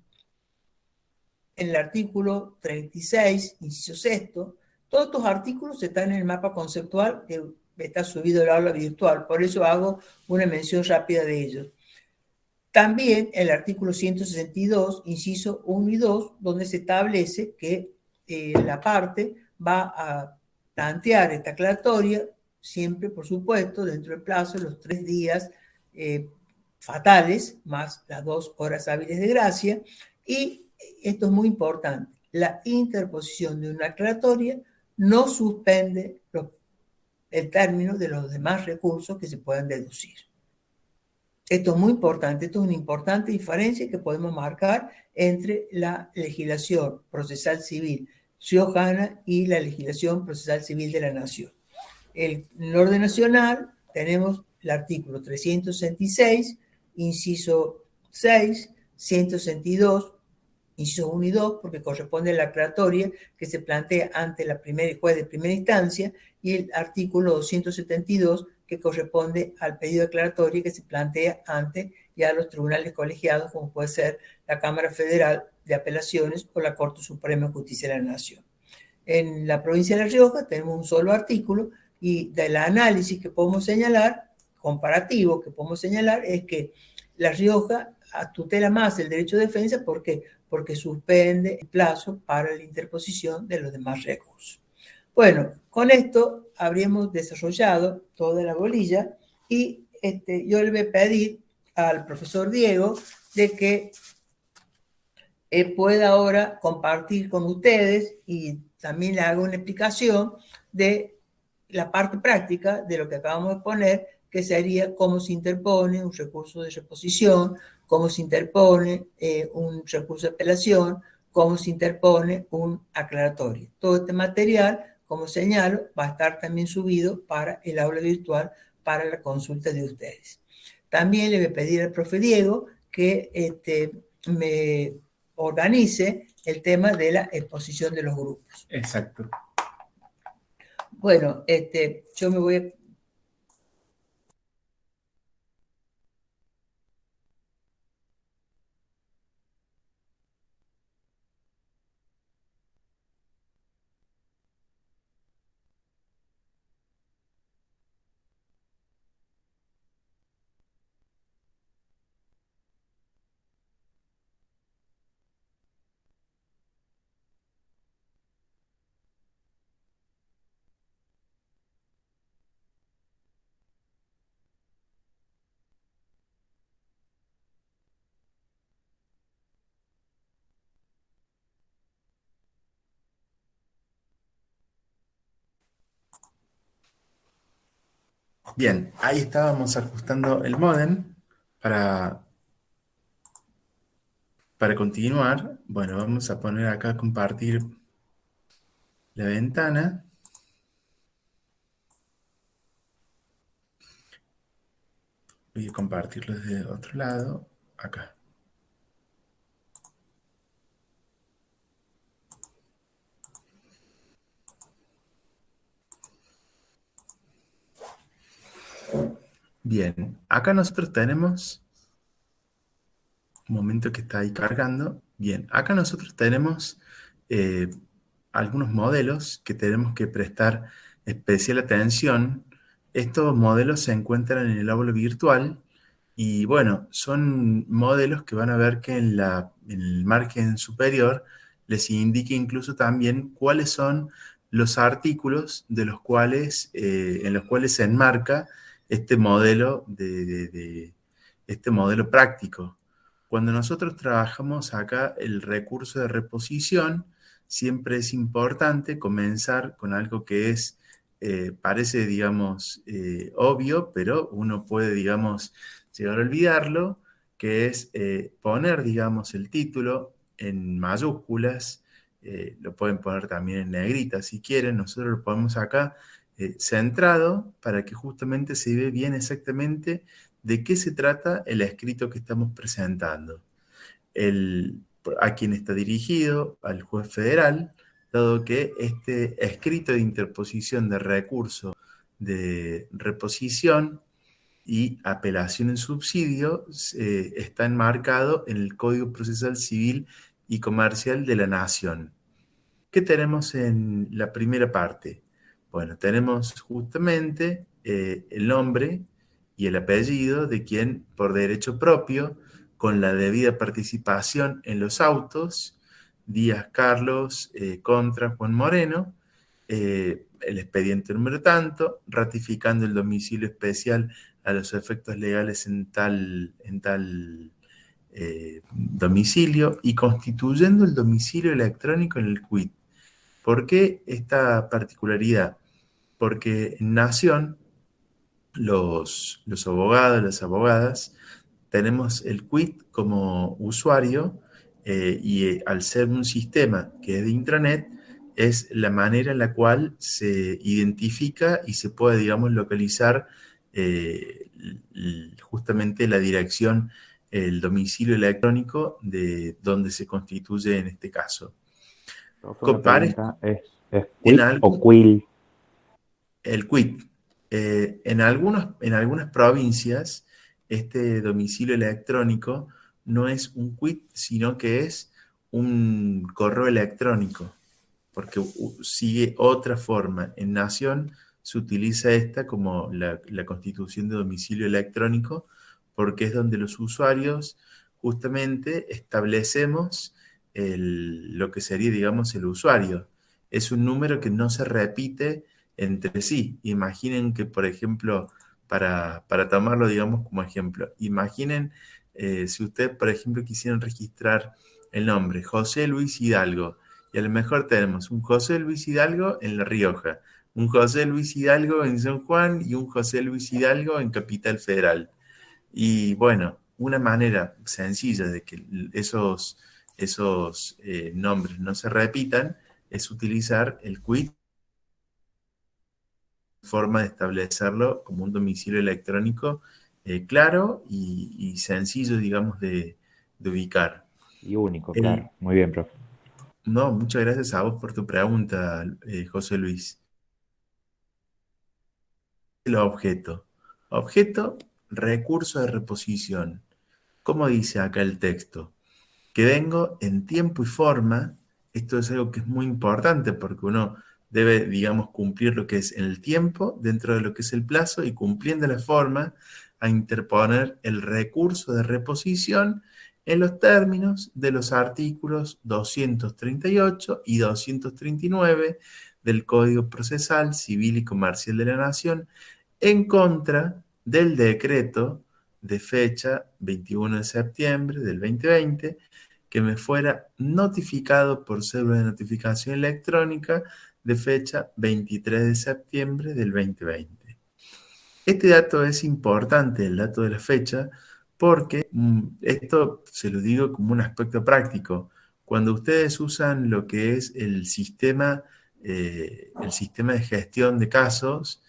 el artículo 36, inciso sexto. Todos estos artículos están en el mapa conceptual que está subido al aula virtual, por eso hago una mención rápida de ellos. También el artículo 162, inciso 1 y 2, donde se establece que la parte va a plantear esta aclaratoria, siempre, por supuesto, dentro del plazo de los 3 días fatales, más las 2 horas hábiles de gracia, y esto es muy importante, la interposición de una aclaratoria no suspende el término de los demás recursos que se puedan deducir. Esto es muy importante, esto es una importante diferencia que podemos marcar entre la legislación procesal civil riojana y la legislación procesal civil de la Nación. En el orden nacional tenemos el artículo 366, inciso 6, 162, inciso 1 y 2, porque corresponde a la aclaratoria que se plantea ante el juez de primera instancia, y el artículo 272, que corresponde al pedido de aclaratoria que se plantea ante ya los tribunales colegiados, como puede ser la Cámara Federal de Apelaciones o la Corte Suprema de Justicia de la Nación. En la provincia de La Rioja tenemos un solo artículo, y del análisis que podemos señalar, comparativo que podemos señalar, es que La Rioja tutela más el derecho de defensa. ¿Por qué? Porque suspende el plazo para la interposición de los demás recursos. Bueno, con esto habríamos desarrollado toda la bolilla y yo le voy a pedir al profesor Diego de que pueda ahora compartir con ustedes y también le haga una explicación de la parte práctica de lo que acabamos de poner, que sería cómo se interpone un recurso de reposición, cómo se interpone un recurso de apelación, cómo se interpone un aclaratorio. Todo este material, como señalo, va a estar también subido para el aula virtual para la consulta de ustedes. También le voy a pedir al profe Diego que me organice el tema de la exposición de los grupos. Exacto. Bueno, yo me voy a... Bien, ahí estábamos ajustando el módem para continuar. Bueno, vamos a poner acá compartir la ventana. Voy a compartirlo desde otro lado, acá. Bien, acá nosotros tenemos, un momento que está ahí cargando. Bien, acá nosotros tenemos algunos modelos que tenemos que prestar especial atención. Estos modelos se encuentran en el aula virtual y bueno, son modelos que van a ver que en el margen superior les indica incluso también cuáles son los artículos de los cuales, en los cuales se enmarca este modelo este modelo práctico. Cuando nosotros trabajamos acá el recurso de reposición, siempre es importante comenzar con algo que es, parece, digamos, obvio, pero uno puede, digamos, llegar a olvidarlo, que es poner, digamos, el título en mayúsculas, lo pueden poner también en negrita si quieren, nosotros lo ponemos acá centrado para que justamente se vea bien exactamente de qué se trata el escrito que estamos presentando. A quien está dirigido, al juez federal, dado que este escrito de interposición de recurso de reposición y apelación en subsidio está enmarcado en el Código Procesal Civil y Comercial de la Nación. ¿Qué tenemos en la primera parte? Bueno, tenemos justamente el nombre y el apellido de quien, por derecho propio, con la debida participación en los autos, Díaz Carlos contra Juan Moreno, el expediente número tanto, ratificando el domicilio especial a los efectos legales en tal domicilio y constituyendo el domicilio electrónico en el quit. ¿Por qué esta particularidad? Porque en Nación, los abogados, las abogadas, tenemos el quit como usuario y al ser un sistema que es de intranet, es la manera en la cual se identifica y se puede, digamos, localizar justamente la dirección, el domicilio electrónico de donde se constituye en este caso. Una pregunta, ¿es En quit o quill? El quit. En algunas provincias, este domicilio electrónico no es un quit, sino que es un correo electrónico, porque sigue otra forma. En Nación se utiliza esta como la constitución de domicilio electrónico, porque es donde los usuarios justamente establecemos lo que sería, digamos, el usuario. Es un número que no se repite entre sí. Imaginen que, por ejemplo, para tomarlo, digamos, como ejemplo, imaginen si ustedes, por ejemplo, quisieran registrar el nombre José Luis Hidalgo, y a lo mejor tenemos un José Luis Hidalgo en La Rioja, un José Luis Hidalgo en San Juan y un José Luis Hidalgo en Capital Federal. Y bueno, una manera sencilla de que esos nombres no se repitan es utilizar el quit, forma de establecerlo como un domicilio electrónico claro y sencillo, digamos, de ubicar. Y único, El- claro. Muy bien, profe. no, muchas gracias a vos por tu pregunta, José Luis. El objeto. Objeto, recurso de reposición. ¿Cómo dice acá el texto? Que vengo en tiempo y forma. Esto es algo que es muy importante porque uno debe, digamos, cumplir lo que es el tiempo dentro de lo que es el plazo y cumpliendo la forma a interponer el recurso de reposición en los términos de los artículos 238 y 239 del Código Procesal Civil y Comercial de la Nación en contra del decreto de fecha 21 de septiembre del 2020 que me fuera notificado por cédula de notificación electrónica de fecha 23 de septiembre del 2020. Este dato es importante, el dato de la fecha, porque esto se lo digo como un aspecto práctico. Cuando ustedes usan lo que es el sistema de gestión de casos,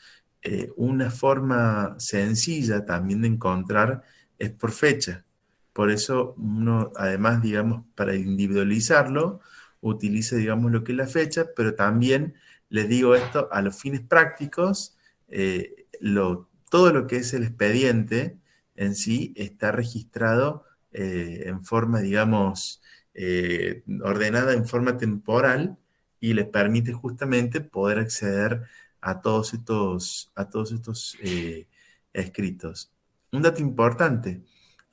una forma sencilla también de encontrar es por fecha. Por eso uno, además, digamos, para individualizarlo, utiliza, digamos, lo que es la fecha, pero también les digo esto a los fines prácticos, todo lo que es el expediente en sí está registrado en forma, digamos, ordenada en forma temporal y les permite justamente poder acceder a todos estos escritos. Un dato importante,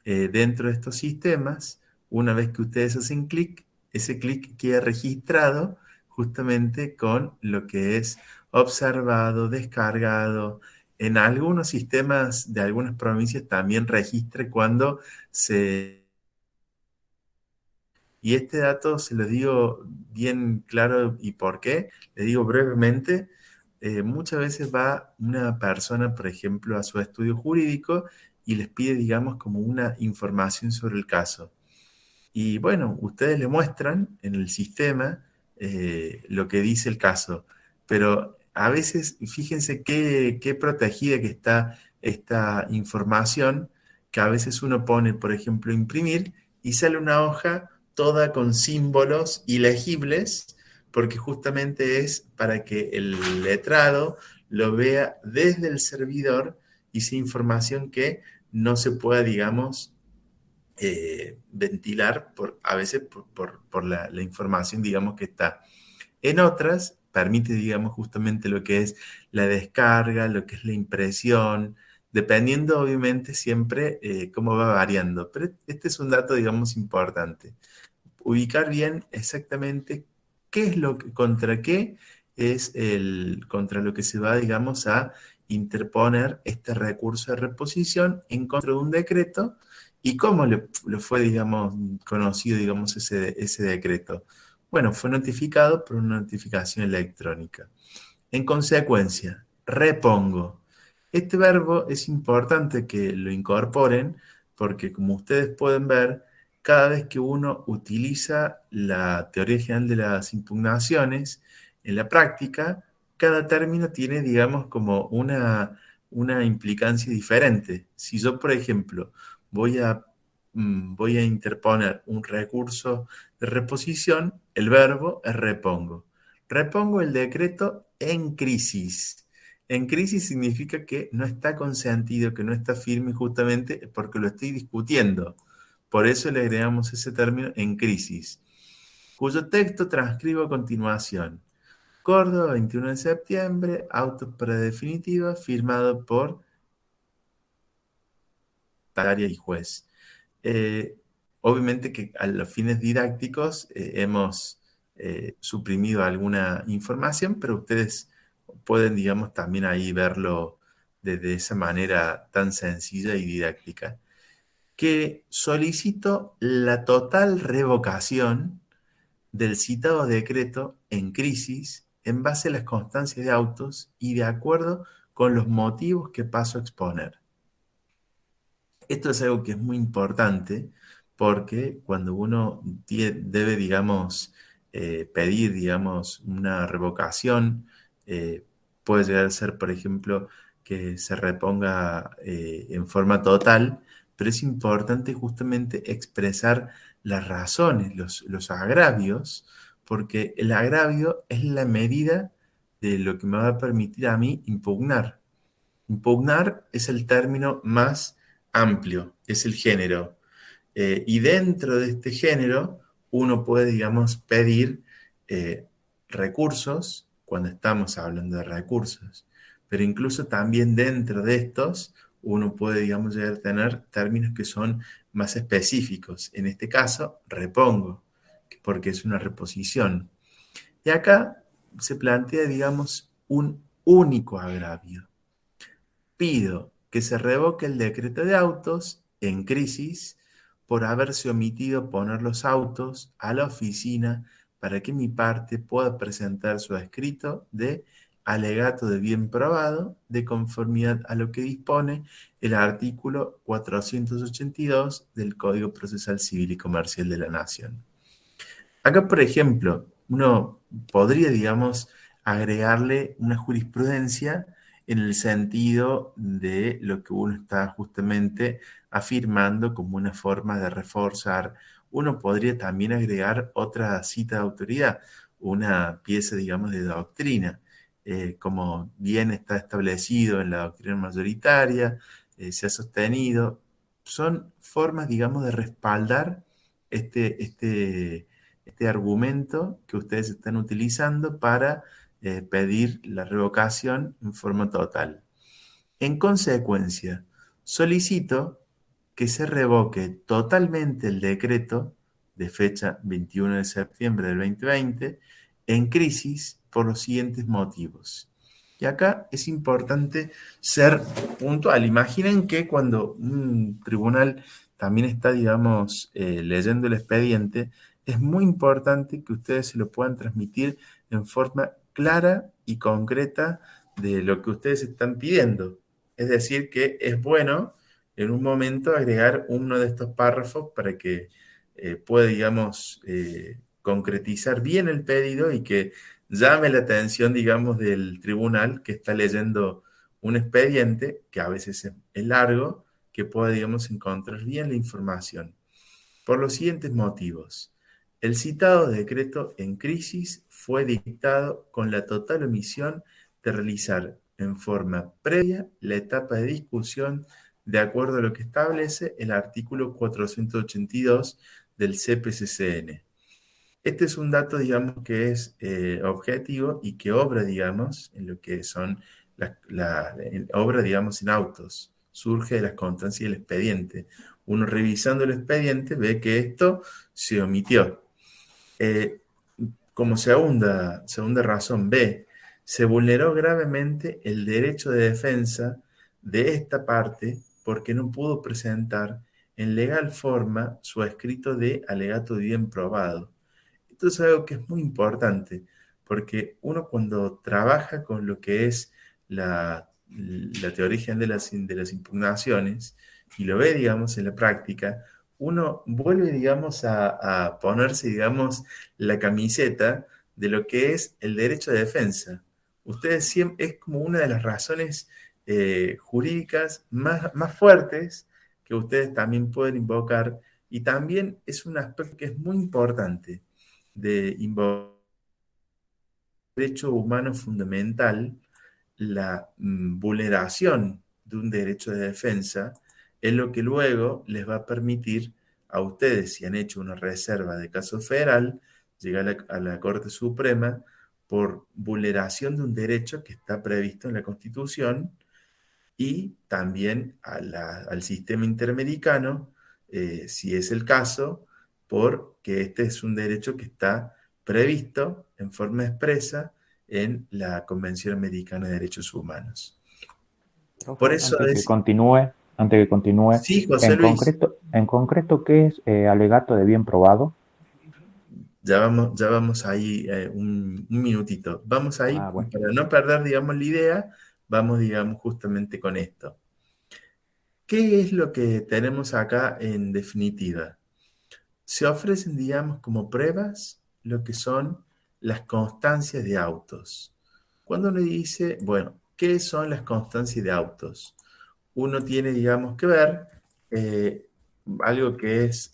dentro de estos sistemas, una vez que ustedes hacen clic, ese clic queda registrado justamente con lo que es observado, descargado. En algunos sistemas de algunas provincias también registra cuando se... Y este dato se lo digo bien claro y por qué. Le digo brevemente, muchas veces va una persona, por ejemplo, a su estudio jurídico y les pide, digamos, como una información sobre el caso. Y bueno, ustedes le muestran en el sistema lo que dice el caso, pero a veces fíjense qué protegida que está esta información, que a veces uno pone, por ejemplo, imprimir y sale una hoja toda con símbolos ilegibles, porque justamente es para que el letrado lo vea desde el servidor y sea información que no se pueda, digamos, ventilar a veces por la información, digamos, que está. En otras, permite, digamos, justamente lo que es la descarga, lo que es la impresión, dependiendo, obviamente, siempre cómo va variando. Pero este es un dato, digamos, importante. Ubicar bien exactamente qué es contra qué es contra lo que se va, digamos, a interponer este recurso de reposición en contra de un decreto y cómo lo fue, digamos, conocido, digamos, ese decreto. Bueno, fue notificado por una notificación electrónica. En consecuencia, repongo. Este verbo es importante que lo incorporen porque, como ustedes pueden ver, cada vez que uno utiliza la teoría general de las impugnaciones en la práctica, cada término tiene, digamos, como una implicancia diferente. Si yo, por ejemplo, voy a interponer un recurso de reposición, el verbo es repongo. Repongo el decreto en crisis. En crisis significa que no está consentido, que no está firme justamente porque lo estoy discutiendo. Por eso le agregamos ese término en crisis, cuyo texto transcribo a continuación. Córdoba, 21 de septiembre, auto para definitiva, firmado por tarea y juez. Eh, Obviamente que a los fines didácticos hemos suprimido alguna información, pero ustedes pueden, digamos, también ahí verlo de esa manera tan sencilla y didáctica. Que solicito la total revocación del citado decreto en crisis en base a las constancias de autos y de acuerdo con los motivos que paso a exponer. Esto es algo que es muy importante porque cuando uno debe, digamos, pedir, digamos, una revocación, puede llegar a ser, por ejemplo, que se reponga en forma total, pero es importante justamente expresar las razones, los agravios, porque el agravio es la medida de lo que me va a permitir a mí impugnar. Impugnar es el término más amplio, es el género. Y dentro de este género, uno puede, digamos, pedir recursos cuando estamos hablando de recursos. Pero incluso también dentro de estos, uno puede, digamos, llegar a tener términos que son más específicos. En este caso, repongo, porque es una reposición. Y acá se plantea, digamos, un único agravio. Pido que se revoque el decreto de autos en crisis por haberse omitido poner los autos a la oficina para que mi parte pueda presentar su escrito de alegato de bien probado de conformidad a lo que dispone el artículo 482 del Código Procesal Civil y Comercial de la Nación. Acá, por ejemplo, uno podría, digamos, agregarle una jurisprudencia en el sentido de lo que uno está justamente afirmando como una forma de reforzar. Uno podría también agregar otra cita de autoridad, una pieza, digamos, de doctrina, como bien está establecido en la doctrina mayoritaria, se ha sostenido. Son formas, digamos, de respaldar este argumento que ustedes están utilizando para pedir la revocación en forma total. En consecuencia, solicito que se revoque totalmente el decreto de fecha 21 de septiembre del 2020 en crisis por los siguientes motivos. Y acá es importante ser puntual. Imaginen que cuando un tribunal también está, digamos, leyendo el expediente, es muy importante que ustedes se lo puedan transmitir en forma clara y concreta de lo que ustedes están pidiendo. Es decir, que es bueno en un momento agregar uno de estos párrafos para que pueda, digamos, concretizar bien el pedido y que llame la atención, digamos, del tribunal que está leyendo un expediente, que a veces es largo, que pueda, digamos, encontrar bien la información. Por los siguientes motivos. El citado decreto en crisis fue dictado con la total omisión de realizar en forma previa la etapa de discusión de acuerdo a lo que establece el artículo 482 del CPCCN. Este es un dato, digamos, que es objetivo y que obra, digamos, en lo que son obra, digamos, en autos. Surge de las constancias del expediente. Uno revisando el expediente ve que esto se omitió. Como segunda razón B, se vulneró gravemente el derecho de defensa de esta parte porque no pudo presentar en legal forma su escrito de alegato de bien probado. Esto es algo que es muy importante, porque uno cuando trabaja con lo que es la teoría general de las impugnaciones y lo ve, digamos, en la práctica, uno vuelve, digamos, a ponerse, digamos, la camiseta de lo que es el derecho de defensa. Ustedes siempre, es como una de las razones jurídicas más fuertes que ustedes también pueden invocar y también es un aspecto que es muy importante de invocar el derecho humano fundamental, la vulneración de un derecho de defensa es lo que luego les va a permitir a ustedes, si han hecho una reserva de caso federal, llegar a la Corte Suprema por vulneración de un derecho que está previsto en la Constitución y también al sistema interamericano, si es el caso, porque este es un derecho que está previsto en forma expresa en la Convención Americana de Derechos Humanos. Por eso antes que continúe, sí, José Luis. en concreto, ¿qué es alegato de bien probado? Ya vamos ahí, un minutito. Vamos ahí, Bueno. para no perder, digamos, la idea, vamos, digamos, justamente con esto. ¿Qué es lo que tenemos acá en definitiva? Se ofrecen, digamos, como pruebas lo que son las constancias de autos. Cuando uno dice, bueno, ¿qué son las constancias de autos? Uno tiene, digamos, que ver eh, algo que es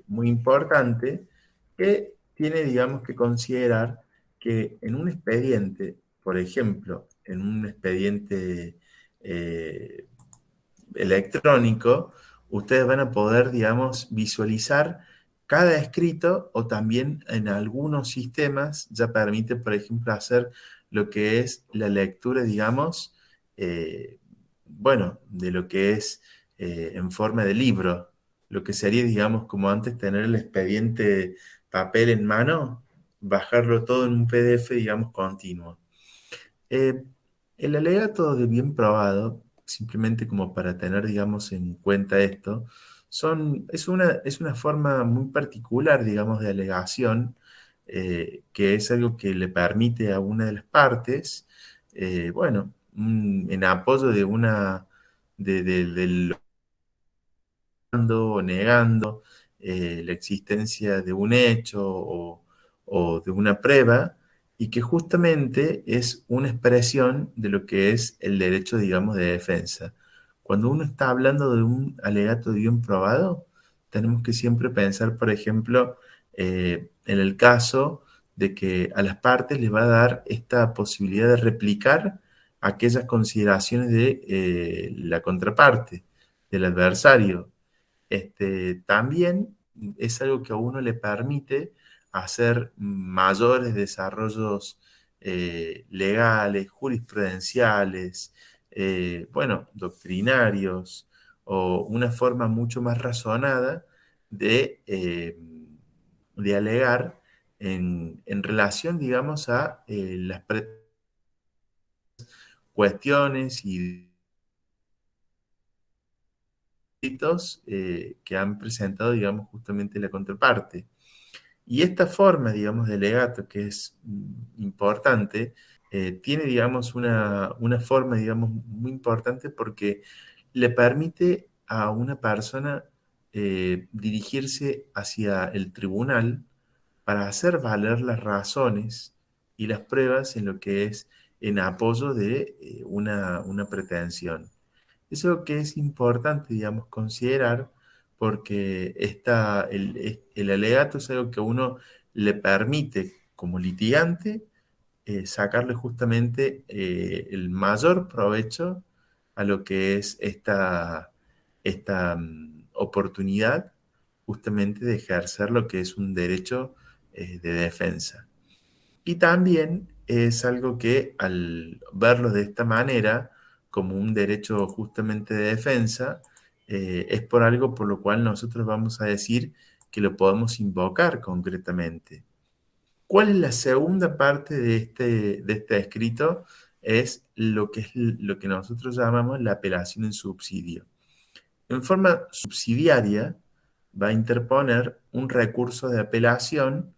muy importante, que tiene, digamos, que considerar que en un expediente, por ejemplo, en un expediente eh, electrónico, ustedes van a poder, digamos, visualizar cada escrito, o también en algunos sistemas ya permite, por ejemplo, hacer lo que es la lectura, digamos, bueno, de lo que es en forma de libro, lo que sería, digamos, como antes tener el expediente papel en mano, bajarlo todo en un PDF, digamos, continuo. Eh, el alegato de bien probado, simplemente como para tener, digamos, en cuenta esto, es una forma muy particular, digamos, de alegación, que es algo que le permite a una de las partes, bueno, en apoyo de del o negando la existencia de un hecho o de una prueba, y que justamente es una expresión de lo que es el derecho, digamos, de defensa. Cuando uno está hablando de un alegato bien probado, tenemos que siempre pensar, por ejemplo, en el caso de que a las partes les va a dar esta posibilidad de replicar aquellas consideraciones de la contraparte, del adversario. También es algo que a uno le permite hacer mayores desarrollos legales, jurisprudenciales, bueno, doctrinarios, o una forma mucho más razonada de alegar en relación, digamos, a las cuestiones y delitos que han presentado, digamos, justamente la contraparte. Y esta forma, digamos, de legato, que es importante, tiene, digamos, una forma, digamos, muy importante, porque le permite a una persona dirigirse hacia el tribunal para hacer valer las razones y las pruebas en lo que es en apoyo de una pretensión. Eso que es importante, digamos, considerar, porque el alegato es algo que a uno le permite, como litigante, sacarle justamente el mayor provecho a lo que es esta oportunidad, justamente, de ejercer lo que es un derecho de defensa. Y también es algo que, al verlo de esta manera, como un derecho justamente de defensa, es por algo por lo cual nosotros vamos a decir que lo podemos invocar concretamente. ¿Cuál es la segunda parte de este escrito? Es lo que nosotros llamamos la apelación en subsidio. En forma subsidiaria, va a interponer un recurso de apelación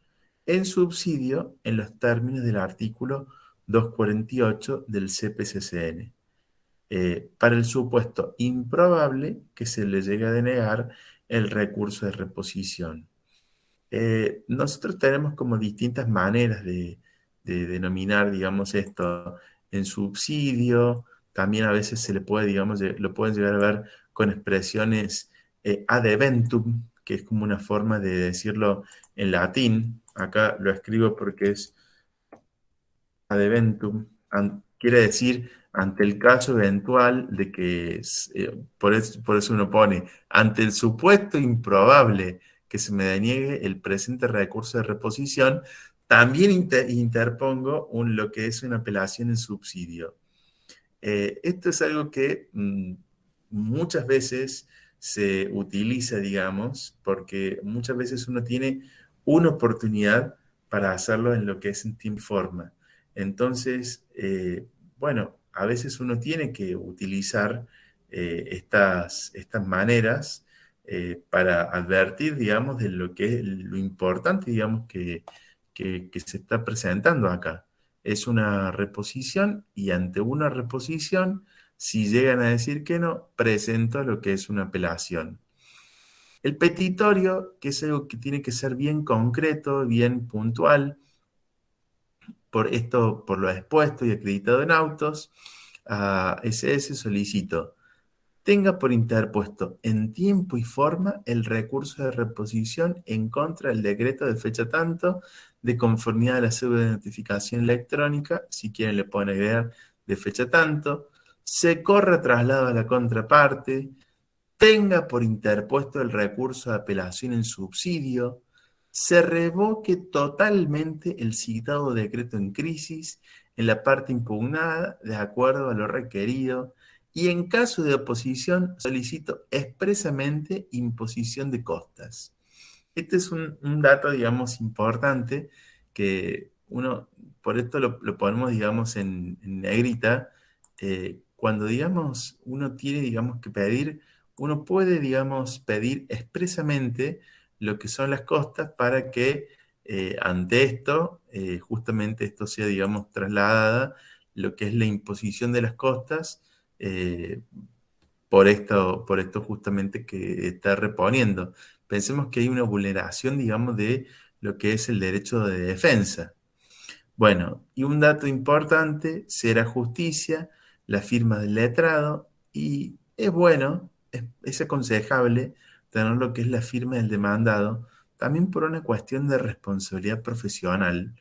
en subsidio en los términos del artículo 248 del CPCCN, para el supuesto improbable que se le llegue a denegar el recurso de reposición. Nosotros tenemos como distintas maneras de denominar, digamos, esto en subsidio. También a veces se le puede, digamos, lo pueden llegar a ver con expresiones ad eventum, que es como una forma de decirlo en latín. Acá lo escribo porque es ad eventum, quiere decir ante el caso eventual de que, por eso uno pone, ante el supuesto improbable que se me deniegue el presente recurso de reposición, también interpongo lo que es una apelación en subsidio. Esto es algo que muchas veces se utiliza, digamos, porque muchas veces uno tiene una oportunidad para hacerlo en lo que es en tiempo y forma. Entonces, bueno, a veces uno tiene que utilizar estas maneras, para advertir, digamos, de lo que es lo importante, digamos, que se está presentando acá. Es una reposición y ante una reposición, si llegan a decir que no, presento lo que es una apelación. El petitorio, que es algo que tiene que ser bien concreto, bien puntual, por esto, por lo expuesto y acreditado en autos, a SS solicito tenga por interpuesto en tiempo y forma el recurso de reposición en contra del decreto de fecha tanto de conformidad a la cédula de notificación electrónica, si quieren le pueden agregar de fecha tanto, se corre traslado a la contraparte, tenga por interpuesto el recurso de apelación en subsidio, se revoque totalmente el citado decreto en crisis en la parte impugnada de acuerdo a lo requerido y en caso de oposición solicito expresamente imposición de costas. Este es un dato, digamos, importante que uno, por esto lo ponemos, digamos, en negrita. Cuando, digamos, uno tiene, digamos, que pedir, uno puede, digamos, pedir expresamente lo que son las costas para que ante esto, justamente esto sea, digamos, trasladada lo que es la imposición de las costas eh, por esto justamente que está reponiendo. Pensemos que hay una vulneración, digamos, de lo que es el derecho de defensa. Bueno, y un dato importante, será justicia, la firma del letrado, y es bueno, es aconsejable tener lo que es la firma del demandado, también por una cuestión de responsabilidad profesional,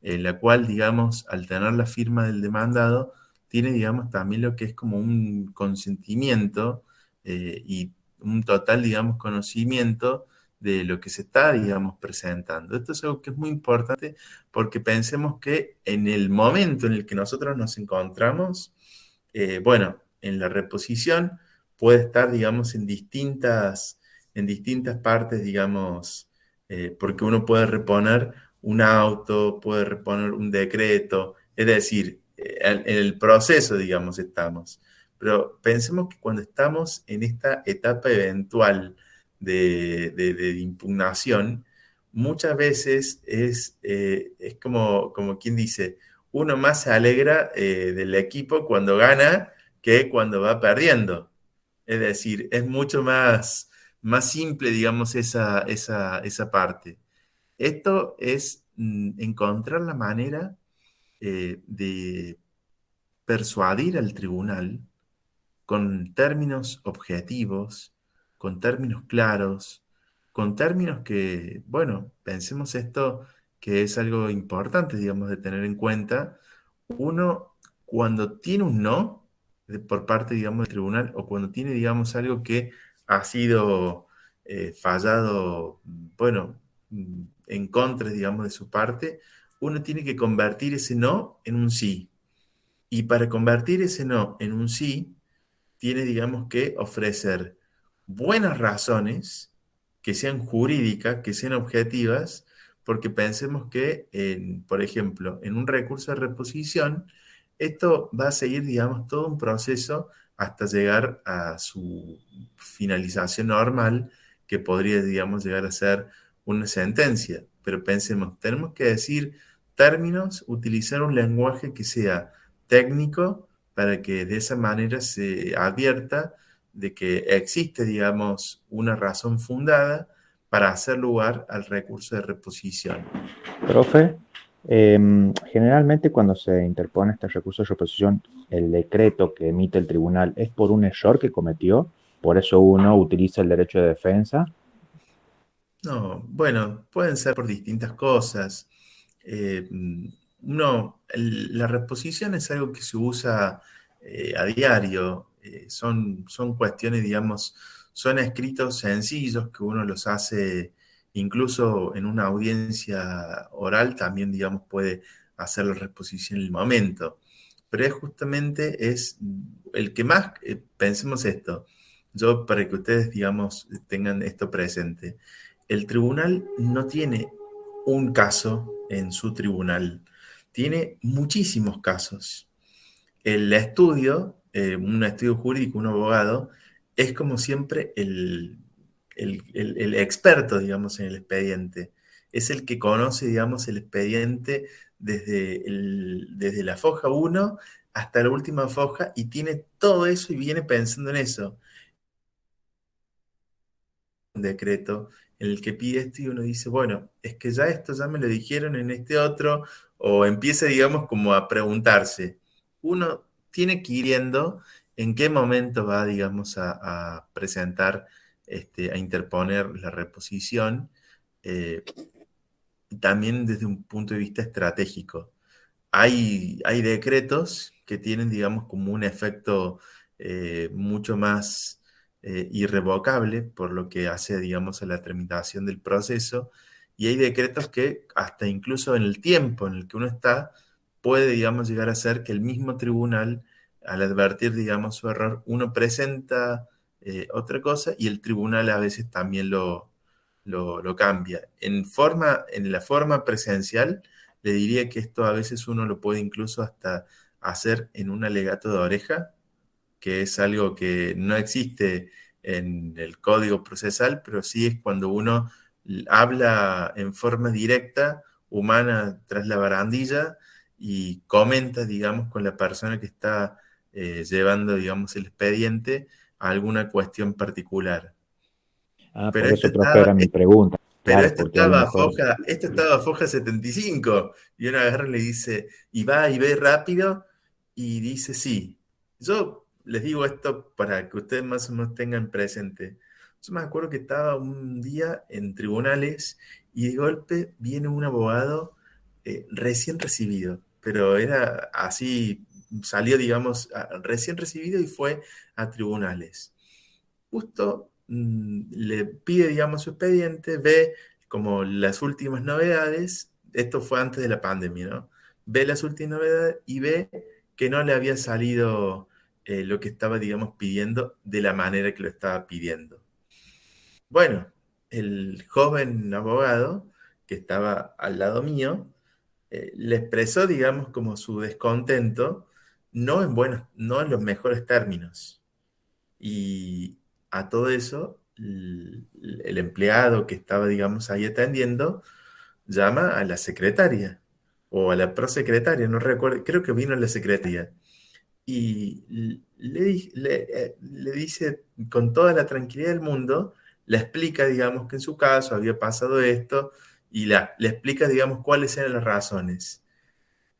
en la cual, digamos, al tener la firma del demandado, tiene, digamos, también lo que es como un consentimiento y un total, digamos, conocimiento de lo que se está, digamos, presentando. Esto es algo que es muy importante porque pensemos que en el momento en el que nosotros nos encontramos, bueno, en la reposición puede estar, digamos, en distintas partes, digamos, porque uno puede reponer un auto, puede reponer un decreto, es decir, en el proceso, digamos, estamos. Pero pensemos que cuando estamos en esta etapa eventual de impugnación, muchas veces es como quien dice, uno más se alegra del equipo cuando gana que cuando va perdiendo. Es decir, es mucho más simple, digamos, esa parte. Esto es encontrar la manera de persuadir al tribunal con términos objetivos, con términos claros, con términos que, bueno, pensemos esto que es algo importante, digamos, de tener en cuenta. Uno, cuando tiene un no por parte, digamos, del tribunal, o cuando tiene, digamos, algo que ha sido fallado, bueno, en contra, digamos, de su parte, uno tiene que convertir ese no en un sí. Y para convertir ese no en un sí, tiene, digamos, que ofrecer buenas razones que sean jurídicas, que sean objetivas, porque pensemos que, por ejemplo, en un recurso de reposición, esto va a seguir, digamos, todo un proceso hasta llegar a su finalización normal, que podría, digamos, llegar a ser una sentencia. Pero pensemos, tenemos que decir términos, utilizar un lenguaje que sea técnico, para que de esa manera se advierta de que existe, digamos, una razón fundada para hacer lugar al recurso de reposición. Profe, generalmente cuando se interpone este recurso de reposición, el decreto que emite el tribunal es por un error que cometió, por eso uno utiliza el derecho de defensa. No, bueno, pueden ser por distintas cosas. Eh, la reposición es algo que se usa a diario. Son cuestiones, digamos, son escritos sencillos que uno los hace incluso en una audiencia oral, también, digamos, puede hacer la reposición en el momento. Pero es justamente el que más, pensemos esto, yo para que ustedes, digamos, tengan esto presente. El tribunal no tiene un caso en su tribunal, tiene muchísimos casos. El estudio, un estudio jurídico, un abogado, es como siempre el experto, digamos, en el expediente. Es el que conoce, digamos, el expediente desde la foja 1 hasta la última foja y tiene todo eso y viene pensando en eso. Un decreto en el que pide esto y uno dice, bueno, es que ya esto ya me lo dijeron en este otro, o empieza, digamos, como a preguntarse. Uno tiene que ir viendo en qué momento va, digamos, a presentar, a interponer la reposición, eh, también desde un punto de vista estratégico. Hay decretos que tienen, digamos, como un efecto mucho más irrevocable, por lo que hace, digamos, a la tramitación del proceso, y hay decretos que hasta incluso en el tiempo en el que uno está, puede, digamos, llegar a ser que el mismo tribunal, al advertir, digamos, su error, uno presenta otra cosa y el tribunal a veces también lo cambia. En la forma presencial, le diría que esto a veces uno lo puede incluso hasta hacer en un alegato de oreja, que es algo que no existe en el código procesal, pero sí es cuando uno habla en forma directa, humana, tras la barandilla y comenta, digamos, con la persona que está llevando, digamos, el expediente a alguna cuestión particular. Ah, Pero por esto eso, profe, estaba, era mi pregunta. pero Claro, porque a lo mejor, esto estaba foja 75 y uno agarra y le dice, y va y ve rápido y dice, sí. Yo les digo esto para que ustedes más o menos tengan presente. Yo me acuerdo que estaba un día en tribunales y de golpe viene un abogado recién recibido, pero era así, salió, digamos, recién recibido y fue a tribunales. Justo le pide, digamos, su expediente, ve como las últimas novedades, esto fue antes de la pandemia, ¿no? Ve las últimas novedades y ve que no le había salido lo que estaba, digamos, pidiendo de la manera que lo estaba pidiendo. Bueno, el joven abogado que estaba al lado mío le expresó, digamos, como su descontento, no en los mejores términos. Y a todo eso, el empleado que estaba, digamos, ahí atendiendo, llama a la secretaria o a la prosecretaria, no recuerdo, creo que vino la secretaria. Y le dice con toda la tranquilidad del mundo, le explica, digamos, que en su caso había pasado esto y le explica, digamos, cuáles eran las razones.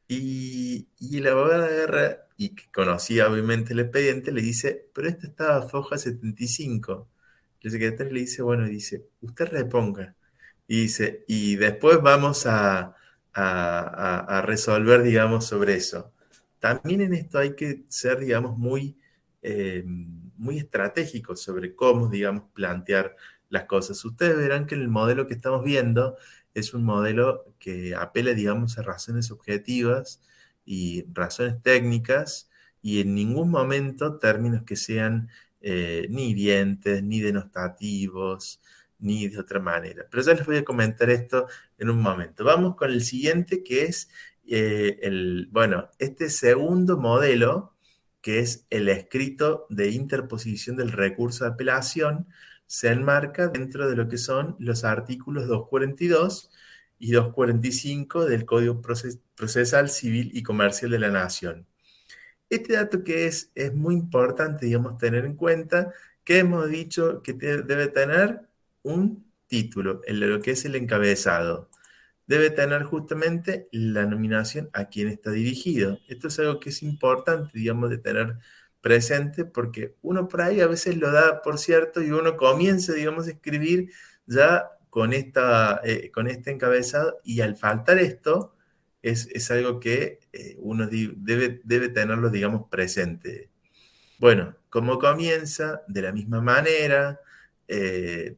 Y la abogada agarra, y que conocía obviamente el expediente, le dice, pero esta estaba foja 75. El secretario le dice, bueno, dice, usted reponga. Y dice, y después vamos a resolver, digamos, sobre eso. También en esto hay que ser, digamos, muy estratégicos sobre cómo, digamos, plantear las cosas. Ustedes verán que en el modelo que estamos viendo, es un modelo que apela, digamos, a razones objetivas y razones técnicas y en ningún momento términos que sean ni hirientes, ni denotativos, ni de otra manera. Pero ya les voy a comentar esto en un momento. Vamos con el siguiente, que es bueno, este segundo modelo, que es el escrito de interposición del recurso de apelación, se enmarca dentro de lo que son los artículos 242 y 245 del Código Procesal Civil y Comercial de la Nación. Este dato que es muy importante, digamos, tener en cuenta, que hemos dicho que debe tener un título, lo que es el encabezado. Debe tener justamente la nominación a quien está dirigido. Esto es algo que es importante, digamos, de tener presente, porque uno por ahí a veces lo da por cierto y uno comienza, digamos, a escribir ya con este encabezado y al faltar esto es algo que uno debe tenerlo, digamos, presente. Bueno, como comienza, de la misma manera, eh,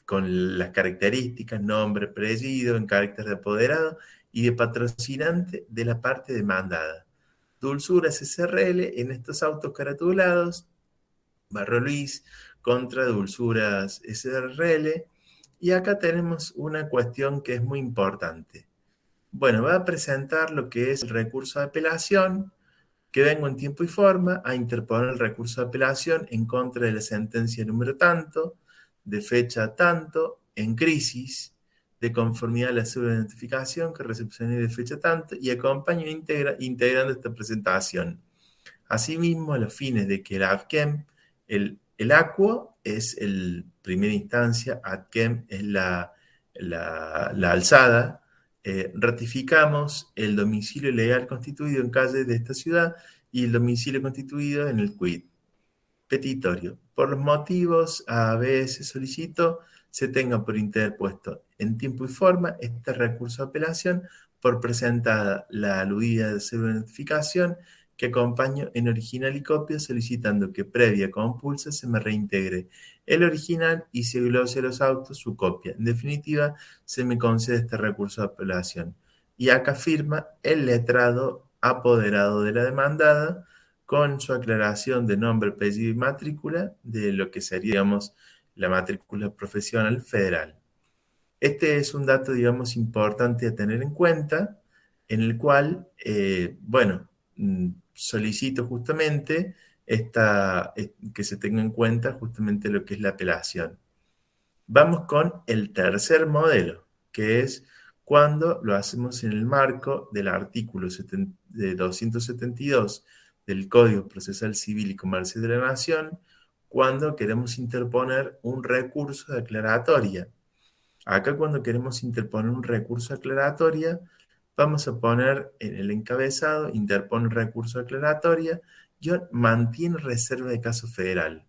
con las características, nombre, apellido, en carácter de apoderado y de patrocinante de la parte demandada. Dulzuras SRL en estos autos caratulados, Barro Luis contra Dulzuras SRL. Y acá tenemos una cuestión que es muy importante. Bueno, va a presentar lo que es el recurso de apelación, que vengo en tiempo y forma a interponer el recurso de apelación en contra de la sentencia número tanto, de fecha tanto, en crisis, de conformidad a la cédula de notificación que recepcioné de fecha tanto, y acompaño integrando esta presentación. Asimismo, a los fines de que el ADKEM, el ACUO es el primera instancia, ADKEM es la alzada, ratificamos el domicilio legal constituido en calle de esta ciudad y el domicilio constituido en el CUID. Petitorio. Por los motivos A, B, S solicito se tenga por interpuesto en tiempo y forma este recurso de apelación por presentada la aludida de cédula de notificación que acompaño en original y copia solicitando que previa compulsa se me reintegre el original y se glose a los autos su copia. En definitiva, se me concede este recurso de apelación. Y acá firma el letrado apoderado de la demandada con su aclaración de nombre, apellido y matrícula de lo que sería, digamos, la matrícula profesional federal. Este es un dato, digamos, importante a tener en cuenta, en el cual, bueno, solicito justamente que se tenga en cuenta justamente lo que es la apelación. Vamos con el tercer modelo, que es cuando lo hacemos en el marco del artículo 272 del Código Procesal Civil y Comercial de la Nación, cuando queremos interponer un recurso de aclaratoria. Acá cuando queremos interponer un recurso de aclaratoria, vamos a poner en el encabezado, interpone recurso de aclaratoria, y mantiene reserva de caso federal.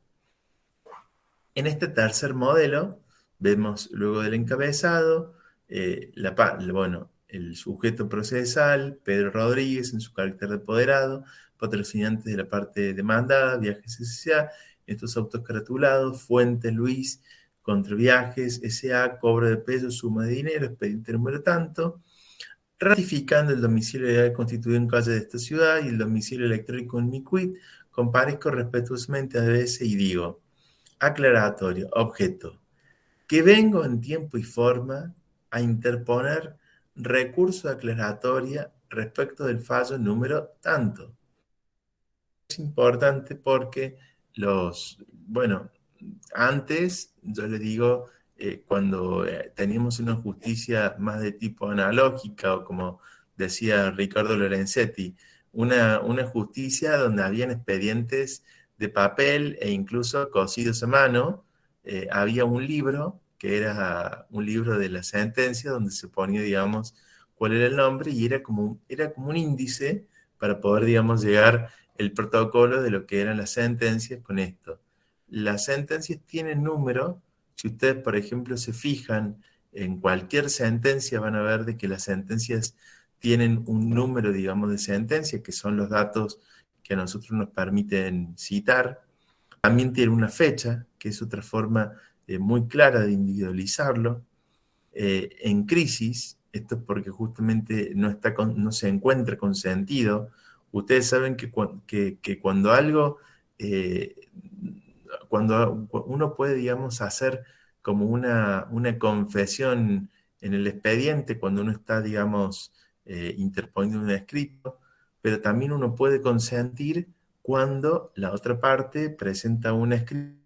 En este tercer modelo, vemos luego del encabezado, bueno, el sujeto procesal, Pedro Rodríguez, en su carácter de apoderado, patrocinante de la parte demandada, Viajes S.A., estos autos caratulados, Fuente Luis, contra Viajes S.A., cobro de pesos, suma de dinero, expediente número tanto, ratificando el domicilio legal constituido en calle de esta ciudad y el domicilio electrónico en mi quit, comparezco respetuosamente a DBS y digo, aclaratorio, objeto, que vengo en tiempo y forma a interponer recurso de aclaratoria respecto del fallo número tanto. Es importante porque bueno, antes, yo le digo, cuando teníamos una justicia más de tipo analógica, o como decía Ricardo Lorenzetti, una justicia donde habían expedientes de papel e incluso cosidos a mano, había un libro, que era un libro de la sentencia, donde se ponía, digamos, cuál era el nombre, y era como un índice para poder, digamos, llegar el protocolo de lo que eran las sentencias con esto. Las sentencias tienen número. Si ustedes, por ejemplo, se fijan en cualquier sentencia, van a ver de que las sentencias tienen un número, digamos, de sentencia, que son los datos que a nosotros nos permiten citar. También tiene una fecha, que es otra forma muy clara de individualizarlo. En crisis, esto es porque justamente no se encuentra consentido. Ustedes saben que cuando algo... cuando uno puede, digamos, hacer como una confesión en el expediente, cuando uno está, digamos, interponiendo un escrito, pero también uno puede consentir cuando la otra parte presenta un escrito.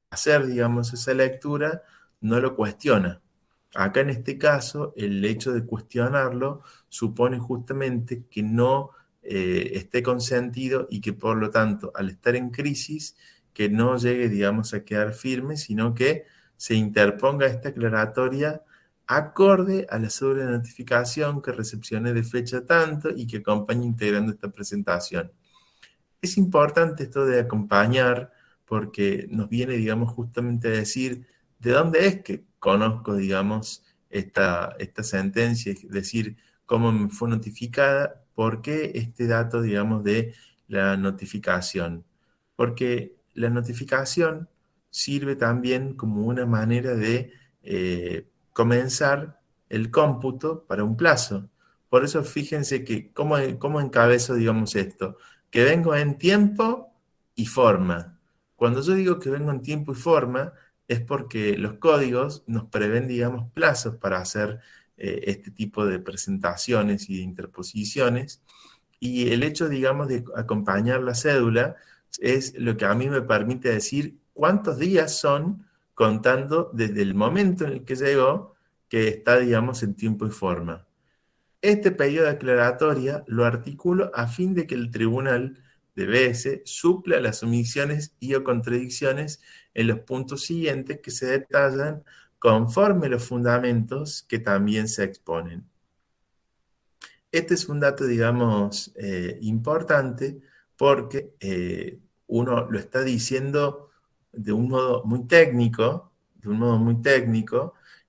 Hacer, digamos, esa lectura no lo cuestiona. Acá en este caso, el hecho de cuestionarlo supone justamente que no esté consentido y que por lo tanto, al estar en crisis, que no llegue, digamos, a quedar firme, sino que se interponga esta aclaratoria acorde a la cédula de notificación que recepcione de fecha tanto y que acompañe integrando esta presentación. Es importante esto de acompañar porque nos viene, digamos, justamente a decir de dónde es que conozco, digamos, esta sentencia, es decir, cómo me fue notificada, por qué este dato, digamos, de la notificación. Porque la notificación sirve también como una manera de comenzar el cómputo para un plazo. Por eso fíjense que cómo encabezo, digamos, esto, que vengo en tiempo y forma. Cuando yo digo que vengo en tiempo y forma, es porque los códigos nos prevén, digamos, plazos para hacer este tipo de presentaciones y de interposiciones. Y el hecho, digamos, de acompañar la cédula es lo que a mí me permite decir cuántos días son contando desde el momento en el que llegó, que está, digamos, en tiempo y forma. Este periodo de aclaratoria lo articulo a fin de que el tribunal de BS supla las omisiones y o contradicciones en los puntos siguientes que se detallan conforme los fundamentos que también se exponen. Este es un dato, digamos, importante porque uno lo está diciendo de un modo muy técnico,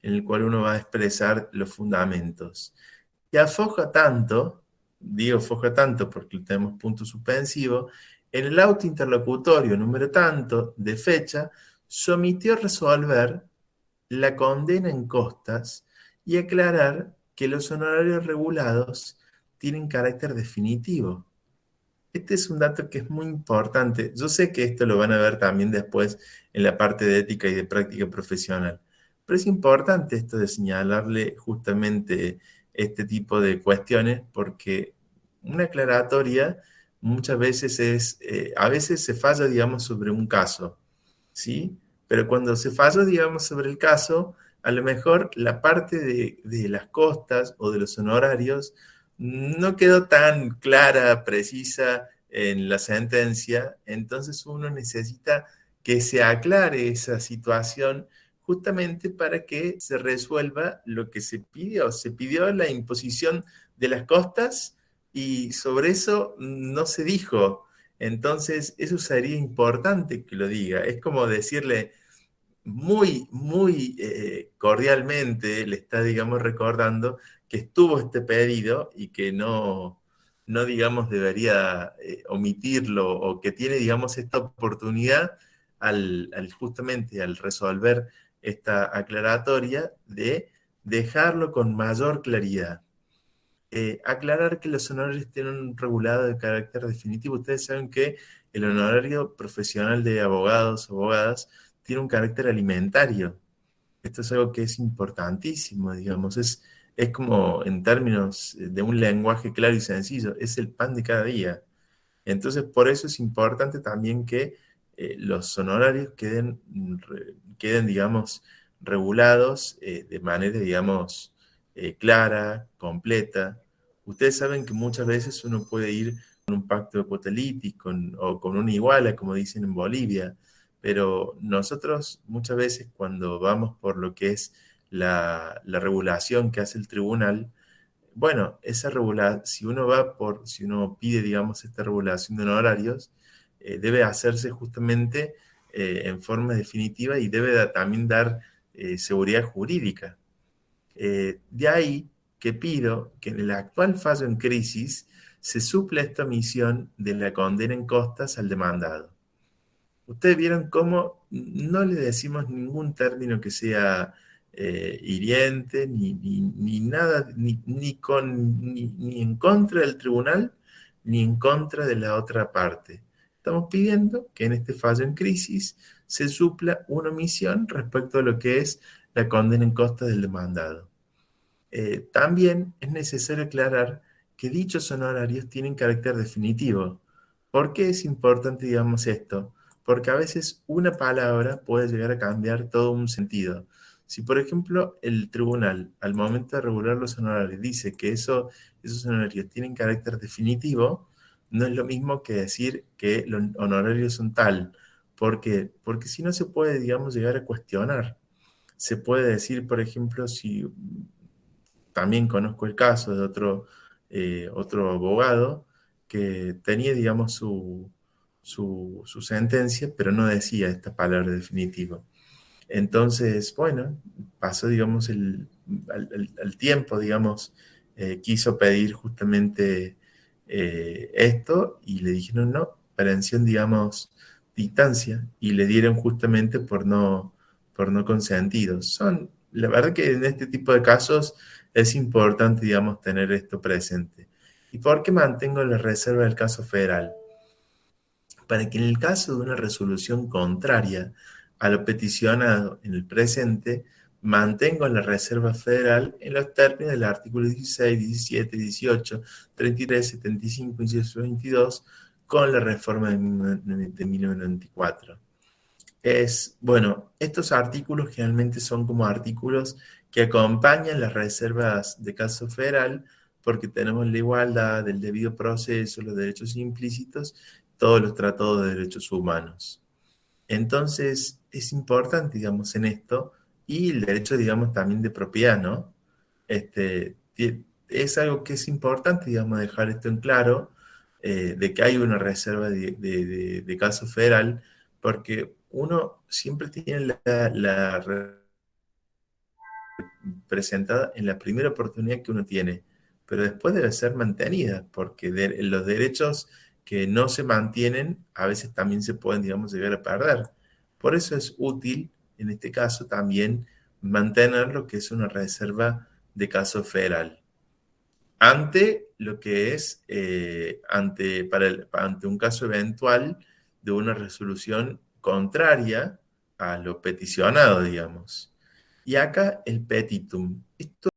en el cual uno va a expresar los fundamentos. Y afoja tanto, digo foja tanto porque tenemos punto suspensivo, en el auto interlocutorio número tanto de fecha, se omitió resolver la condena en costas y aclarar que los honorarios regulados tienen carácter definitivo. Este es un dato que es muy importante. Yo sé que esto lo van a ver también después en la parte de ética y de práctica profesional, pero es importante esto de señalarle justamente este tipo de cuestiones porque una aclaratoria muchas veces a veces se falla, digamos, sobre un caso, ¿sí? Pero cuando se falla, digamos, sobre el caso, a lo mejor la parte de las costas o de los honorarios no quedó tan clara, precisa en la sentencia, entonces uno necesita que se aclare esa situación justamente para que se resuelva lo que se pidió. Se pidió la imposición de las costas y sobre eso no se dijo. Entonces, eso sería importante que lo diga. Es como decirle muy, muy cordialmente, le está, digamos, recordando que estuvo este pedido y que no digamos, debería omitirlo o que tiene, digamos, esta oportunidad justamente al resolver esta aclaratoria de dejarlo con mayor claridad. Aclarar que los honorarios tienen un regulado de carácter definitivo. Ustedes saben que el honorario profesional de abogados o abogadas tiene un carácter alimentario. Esto es algo que es importantísimo, digamos. Es como en términos de un lenguaje claro y sencillo, es el pan de cada día. Entonces, por eso es importante también que los honorarios queden, digamos, regulados de manera, digamos, clara, completa. Ustedes saben que muchas veces uno puede ir con un pacto de cuota litis o con una iguala, como dicen en Bolivia, pero nosotros muchas veces cuando vamos por lo que es la regulación que hace el tribunal, bueno, si uno pide, digamos, esta regulación de honorarios, debe hacerse justamente en forma definitiva y debe también dar seguridad jurídica. De ahí que pido que en el actual fallo en crisis se supla esta omisión de la condena en costas al demandado. Ustedes vieron cómo no le decimos ningún término que sea hiriente, ni nada, ni en contra del tribunal, ni en contra de la otra parte. Estamos pidiendo que en este fallo en crisis se supla una omisión respecto a lo que es la condena en costas del demandado. También es necesario aclarar que dichos honorarios tienen carácter definitivo. ¿Por qué es importante, digamos, esto? Porque a veces una palabra puede llegar a cambiar todo un sentido. Si, por ejemplo, el tribunal, al momento de regular los honorarios, dice que esos honorarios tienen carácter definitivo, no es lo mismo que decir que los honorarios son tal. ¿Por qué? Porque si no se puede, digamos, llegar a cuestionar. Se puede decir, por ejemplo, si también conozco el caso de otro abogado que tenía, digamos, su sentencia, pero no decía esta palabra definitiva. Entonces, bueno, pasó, digamos, al tiempo, digamos, quiso pedir justamente esto y le dijeron no, prevención, digamos, distancia, y le dieron justamente por no consentidos. La verdad que en este tipo de casos es importante, digamos, tener esto presente. ¿Y por qué mantengo la reserva del caso federal? Para que en el caso de una resolución contraria a lo peticionado en el presente, mantengo la reserva federal en los términos del artículo 16, 17, 18, 33, 75 y 22 con la reforma de 1994. Bueno, estos artículos generalmente son como artículos que acompañan las reservas de caso federal, porque tenemos la igualdad, el debido proceso, los derechos implícitos, todos los tratados de derechos humanos. Entonces, es importante, digamos, en esto, y el derecho, digamos, también de propiedad, ¿no? Es algo que es importante, digamos, dejar esto en claro, de que hay una reserva de caso federal, porque uno siempre tiene presentada en la primera oportunidad que uno tiene, pero después debe ser mantenida, porque los derechos que no se mantienen a veces también se pueden, digamos, llegar a perder. Por eso es útil, en este caso, también mantener lo que es una reserva de caso federal ante lo que es, ante un caso eventual de una resolución contraria a lo peticionado, digamos. Y acá el petitum. Esto